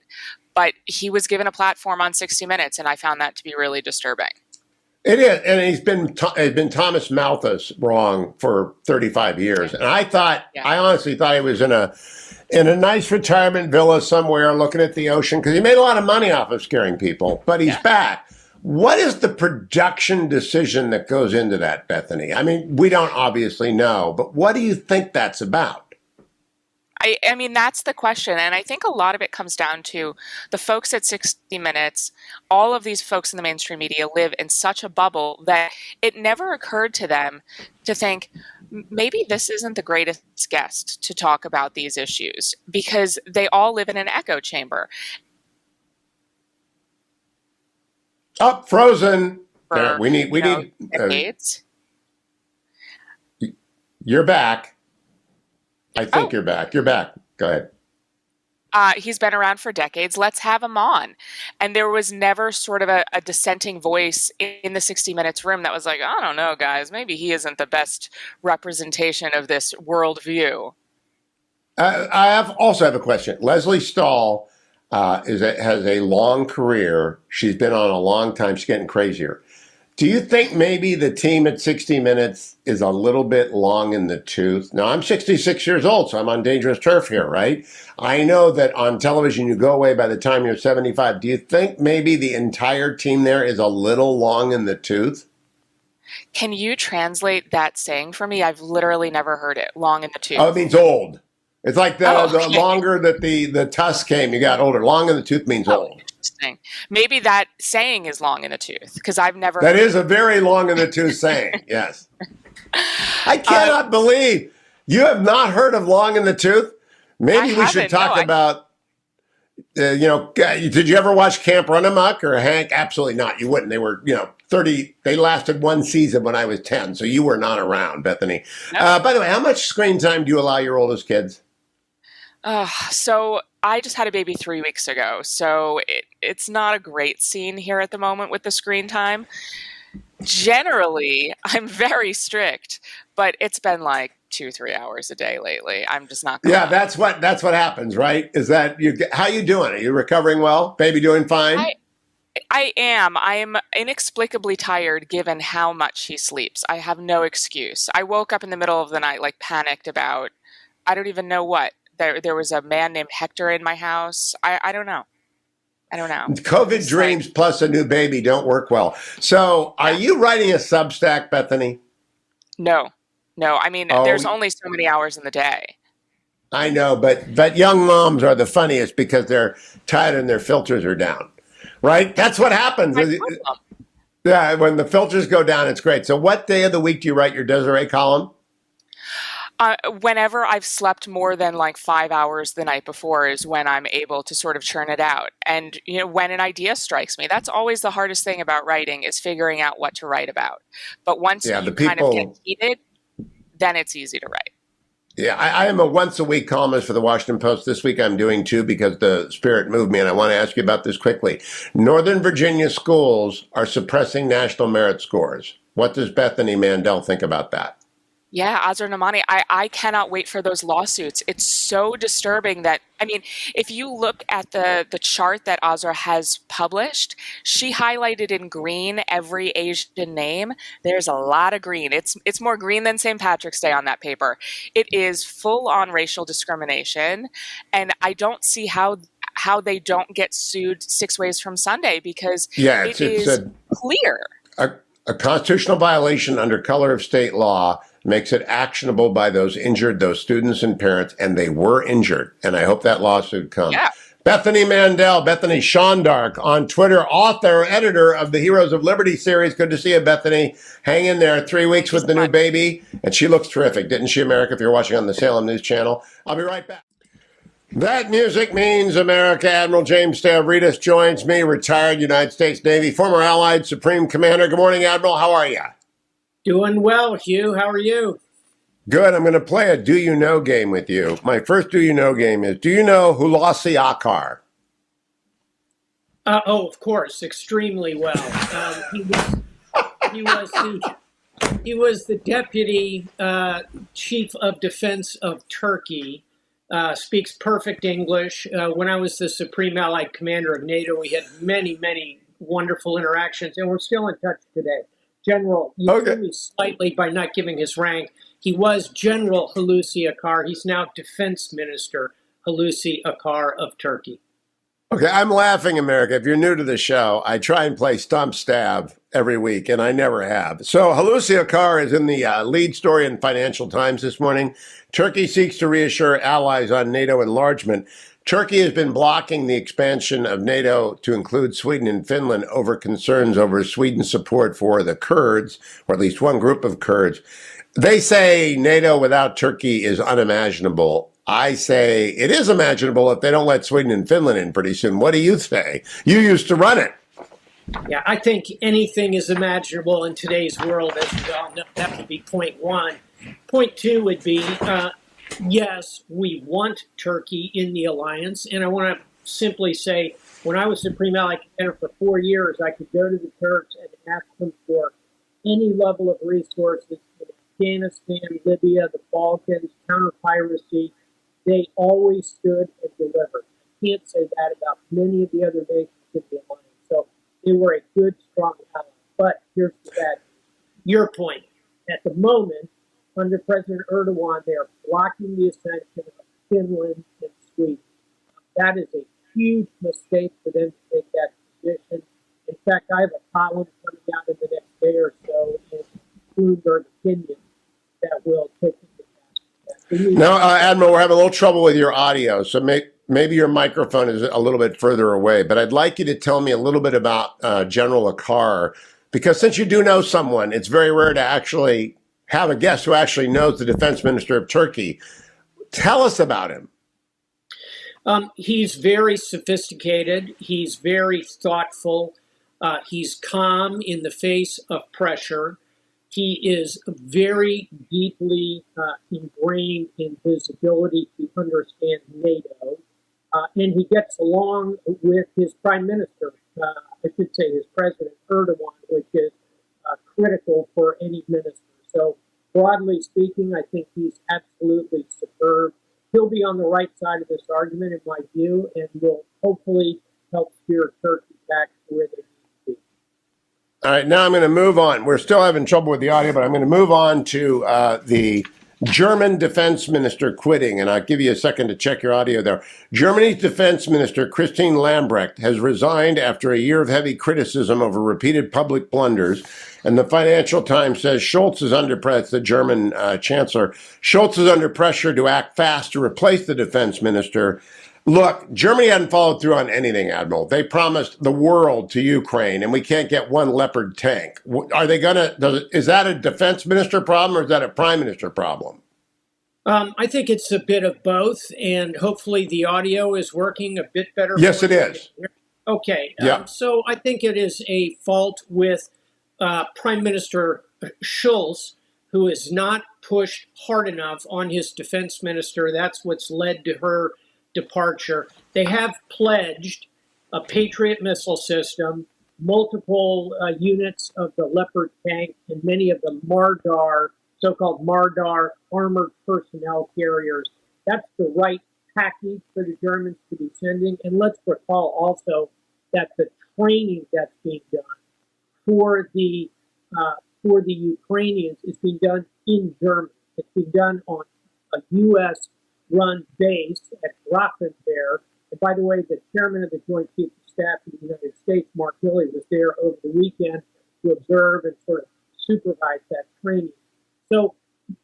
Speaker 10: But he was given a platform on 60 Minutes, and I found that to be really disturbing.
Speaker 1: It is, and he's been Thomas Malthus wrong for 35 years, and I honestly thought he was in a nice retirement villa somewhere, looking at the ocean, because he made a lot of money off of scaring people. But he's back. What is the production decision that goes into that, Bethany? I mean, we don't obviously know, but what do you think that's about?
Speaker 10: I mean, that's the question. And I think a lot of it comes down to the folks at 60 Minutes. All of these folks in the mainstream media live in such a bubble that it never occurred to them to think, maybe this isn't the greatest guest to talk about these issues, because they all live in an echo chamber.
Speaker 1: Oh, frozen. We need
Speaker 10: decades.
Speaker 1: You're back. I think you're back. You're back. Go ahead.
Speaker 10: He's been around for decades. Let's have him on. And there was never sort of a dissenting voice in the 60 Minutes room that was like, I don't know, guys, maybe he isn't the best representation of this worldview.
Speaker 1: I also have a question. Leslie Stahl has a long career. She's been on a long time. She's getting crazier. Do you think maybe the team at 60 Minutes is a little bit long in the tooth? Now, I'm 66 years old, so I'm on dangerous turf here, right? I know that on television you go away by the time you're 75. Do you think maybe the entire team there is a little long in the tooth?
Speaker 10: Can you translate that saying for me? I've literally never heard it. Long in the tooth.
Speaker 1: Oh, it means old. It's like the longer that the tusk came, you got older. Long in the tooth means old.
Speaker 10: Interesting. Maybe that saying is long in the tooth, because I've never.
Speaker 1: That is a very long in the tooth saying. Yes. I cannot believe you have not heard of long in the tooth. Maybe we should talk about. Did you ever watch Camp Run Amok or Hank? Absolutely not. You wouldn't. They were 30. They lasted one season when I was 10, so you were not around, Bethany. No. By the way, how much screen time do you allow your oldest kids?
Speaker 10: So I just had a baby 3 weeks ago, so it's not a great scene here at the moment with the screen time. Generally, I'm very strict, but it's been like 2-3 hours a day lately. I'm just not gonna lie.
Speaker 1: That's what happens, right? Is that how you doing? Are you recovering well? Baby doing fine?
Speaker 10: I am. I'm inexplicably tired given how much he sleeps. I have no excuse. I woke up in the middle of the night, like panicked about, I don't even know what. There was a man named Hector in my house. I don't know.
Speaker 1: COVID dreams plus a new baby don't work well. So are you writing a Substack, Bethany?
Speaker 10: No. I mean, there's only so many hours in the day.
Speaker 1: I know, but young moms are the funniest because they're tired and their filters are down, right? That's what happens. Yeah, when the filters go down, it's great. So what day of the week do you write your Desiree column?
Speaker 10: Whenever I've slept more than like 5 hours the night before is when I'm able to sort of churn it out. And, when an idea strikes me, that's always the hardest thing about writing is figuring out what to write about. But once you kind of get heated, then it's easy to write.
Speaker 1: Yeah, I am a once-a-week columnist for the Washington Post. This week I'm doing two because the spirit moved me, and I want to ask you about this quickly. Northern Virginia schools are suppressing national merit scores. What does Bethany Mandel think about that?
Speaker 10: Yeah, Azra Namani, I cannot wait for those lawsuits. It's so disturbing that, if you look at the chart that Azra has published, she highlighted in green every Asian name. There's a lot of green. It's more green than St. Patrick's Day on that paper. It is full on racial discrimination, and I don't see how they don't get sued 6 ways from Sunday because it is clear.
Speaker 1: A constitutional violation under color of state law makes it actionable by those injured, those students and parents, and they were injured. And I hope that lawsuit comes. Yeah. Bethany Mandel, Bethany Shondark on Twitter, author, editor of the Heroes of Liberty series. Good to see you, Bethany. Hang in there. 3 weeks with the new baby. And she looks terrific, didn't she, America, if you're watching on the Salem News Channel? I'll be right back. That music means America. Admiral James Stavridis joins me, retired United States Navy, former Allied Supreme Commander. Good morning, Admiral. How are you?
Speaker 11: Doing well, Hugh. How are you?
Speaker 1: Good. I'm going to play a Do You Know game with you. My first Do You Know game is, do you know Hulasi Akar?
Speaker 11: Of course. Extremely well. He was the deputy chief of defense of Turkey speaks perfect English. When I was the Supreme Allied Commander of NATO, we had many, many wonderful interactions, and we're still in touch today. General, you threw me slightly by not giving his rank. He was General Hulusi Akar. He's now Defense Minister Hulusi Akar of Turkey.
Speaker 1: Okay, I'm laughing, America. If you're new to the show, I try and play Stump Stab every week, and I never have. So Hulusi Akar is in the lead story in Financial Times this morning. Turkey seeks to reassure allies on NATO enlargement. Turkey has been blocking the expansion of NATO to include Sweden and Finland over concerns over Sweden's support for the Kurds, or at least one group of Kurds. They say NATO without Turkey is unimaginable. I say it is imaginable if they don't let Sweden and Finland in pretty soon. What do you say? You used to run it.
Speaker 11: Yeah, I think anything is imaginable in today's world, as we all know. That would be point one. Point two would be, yes, we want Turkey in the alliance. And I want to simply say, when I was Supreme Allied Commander for 4 years, I could go to the Turks and ask them for any level of resources in Afghanistan, Libya, the Balkans, counter-piracy. They always stood and delivered. I can't say that about many of the other nations in the alliance. So they were a good, strong ally. But here's the bad news. Your point. At the moment, under President Erdogan, they are blocking the ascension of Finland and Sweden. That is a huge mistake for them to take that position. In fact, I have a column coming out in the next day or so in Bloomberg Opinion that will take into that.
Speaker 1: Now, Admiral, we're having a little trouble with your audio, so maybe your microphone is a little bit further away. But I'd like you to tell me a little bit about General Akar, because since you do know someone, it's very rare to actually have a guest who actually knows the defense minister of Turkey. Tell us about him.
Speaker 11: He's very sophisticated. He's very thoughtful. He's calm in the face of pressure. He is very deeply ingrained in his ability to understand NATO. And he gets along with his prime minister, I should say his president, Erdogan, which is critical for any minister. So broadly speaking, I think he's absolutely superb. He'll be on the right side of this argument, in my view, and will hopefully help steer Turkey back to where they need to be.
Speaker 1: All right, now I'm going to move on. We're still having trouble with the audio, but I'm going to move on to the German defense minister quitting, and I'll give you a second to check your audio there. Germany's defense minister, Christine Lambrecht, has resigned after a year of heavy criticism over repeated public blunders. And the Financial Times says Scholz is under pressure, the German chancellor. Scholz is under pressure to act fast to replace the defense minister. Look, Germany hadn't followed through on anything, Admiral. They promised the world to Ukraine, and we can't get one Leopard tank. Are they going to, is that a defense minister problem or is that a prime minister problem?
Speaker 11: I think it's a bit of both, and hopefully the audio is working a bit better.
Speaker 1: Yes, it is.
Speaker 11: Okay.
Speaker 1: Yeah.
Speaker 11: So I think it is a fault with Prime Minister Scholz, who has not pushed hard enough on his defense minister. That's what's led to her departure. They have pledged a Patriot missile system, multiple units of the Leopard tank, and many of the Mardar, so-called Mardar armored personnel carriers. That's the right package for the Germans to be sending. And let's recall also that the training that's being done for the Ukrainians is being done in Germany. It's being done on a U.S.-run base at Grafenberg. And by the way, the chairman of the Joint Chiefs of Staff of the United States, Mark Milley, was there over the weekend to observe and sort of supervise that training. So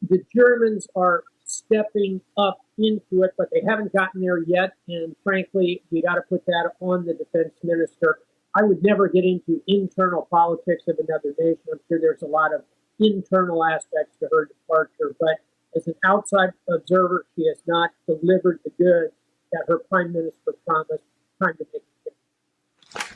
Speaker 11: the Germans are stepping up into it, but they haven't gotten there yet. And frankly, we got to put that on the defense minister. I would never get into internal politics of another nation. I'm sure there's a lot of internal aspects to her departure, but as an outside observer, she has not delivered the goods that her prime minister promised. Time to make a change.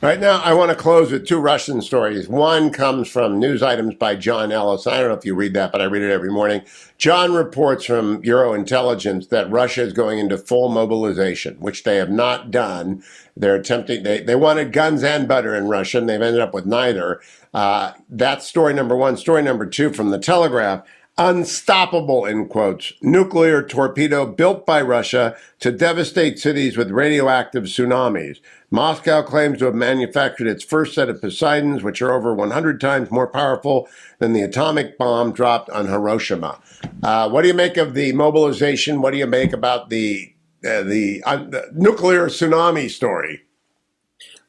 Speaker 1: All right, now I want to close with two Russian stories. One comes from news items by John Ellis. I don't know if you read that, but I read it every morning. John reports from Euro Intelligence that Russia is going into full mobilization, which they have not done. They're attempting, they wanted guns and butter in Russia, and they've ended up with neither. That's story number one. Story number two from the Telegraph. unstoppable, in quotes, nuclear torpedo built by Russia to devastate cities with radioactive tsunamis. Moscow claims to have manufactured its first set of Poseidons, which are over 100 times more powerful than the atomic bomb dropped on Hiroshima. What do you make of the mobilization? What do you make about the nuclear tsunami story?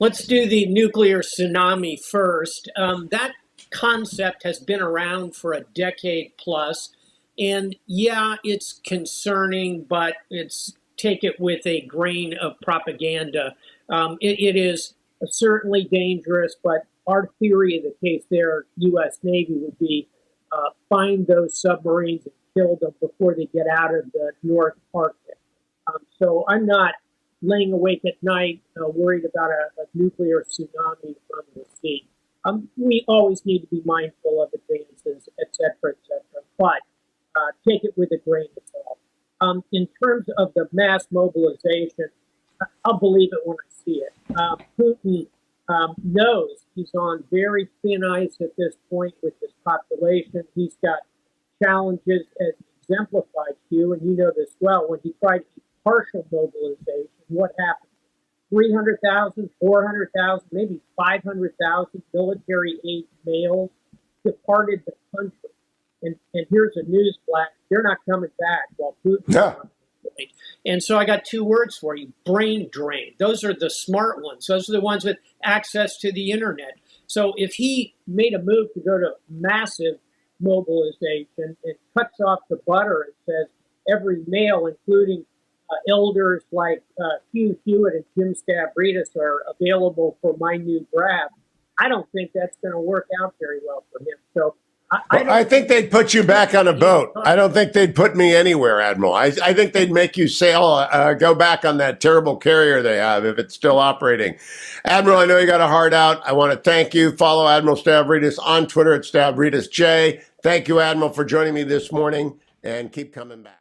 Speaker 11: Let's do the nuclear tsunami first. That concept has been around for a decade plus. And yeah, it's concerning, but take it with a grain of propaganda. It is certainly dangerous, but our theory of the case there, U.S. Navy, would be find those submarines and kill them before they get out of the North Arctic. So I'm not laying awake at night worried about a nuclear tsunami from the sea. We always need to be mindful of advances, et cetera, but take it with a grain of salt. In terms of the mass mobilization, I'll believe it when I see it. Putin knows he's on very thin ice at this point with his population. He's got challenges as exemplified, Hugh, and you know this well. When he tried partial mobilization, what happened? 300,000, 400,000, maybe 500,000 military-age males departed the country. And here's a news flash. They're not coming back while Putin's on the point. And so I got two words for you: brain drain. Those are the smart ones. Those are the ones with access to the internet. So if he made a move to go to massive mobilization and cuts off the butter and says every male, including elders like Hugh Hewitt and Jim Stavridis, are available for my new grab, I don't think that's going to work out very well for him. So
Speaker 1: I think they'd put you back on a boat. I don't think they'd put me anywhere, Admiral. I think they'd make you sail, go back on that terrible carrier they have if it's still operating. Admiral, I know you got a heart out. I want to thank you. Follow Admiral Stavridis on Twitter at StavridisJ. Thank you, Admiral, for joining me this morning, and keep coming back.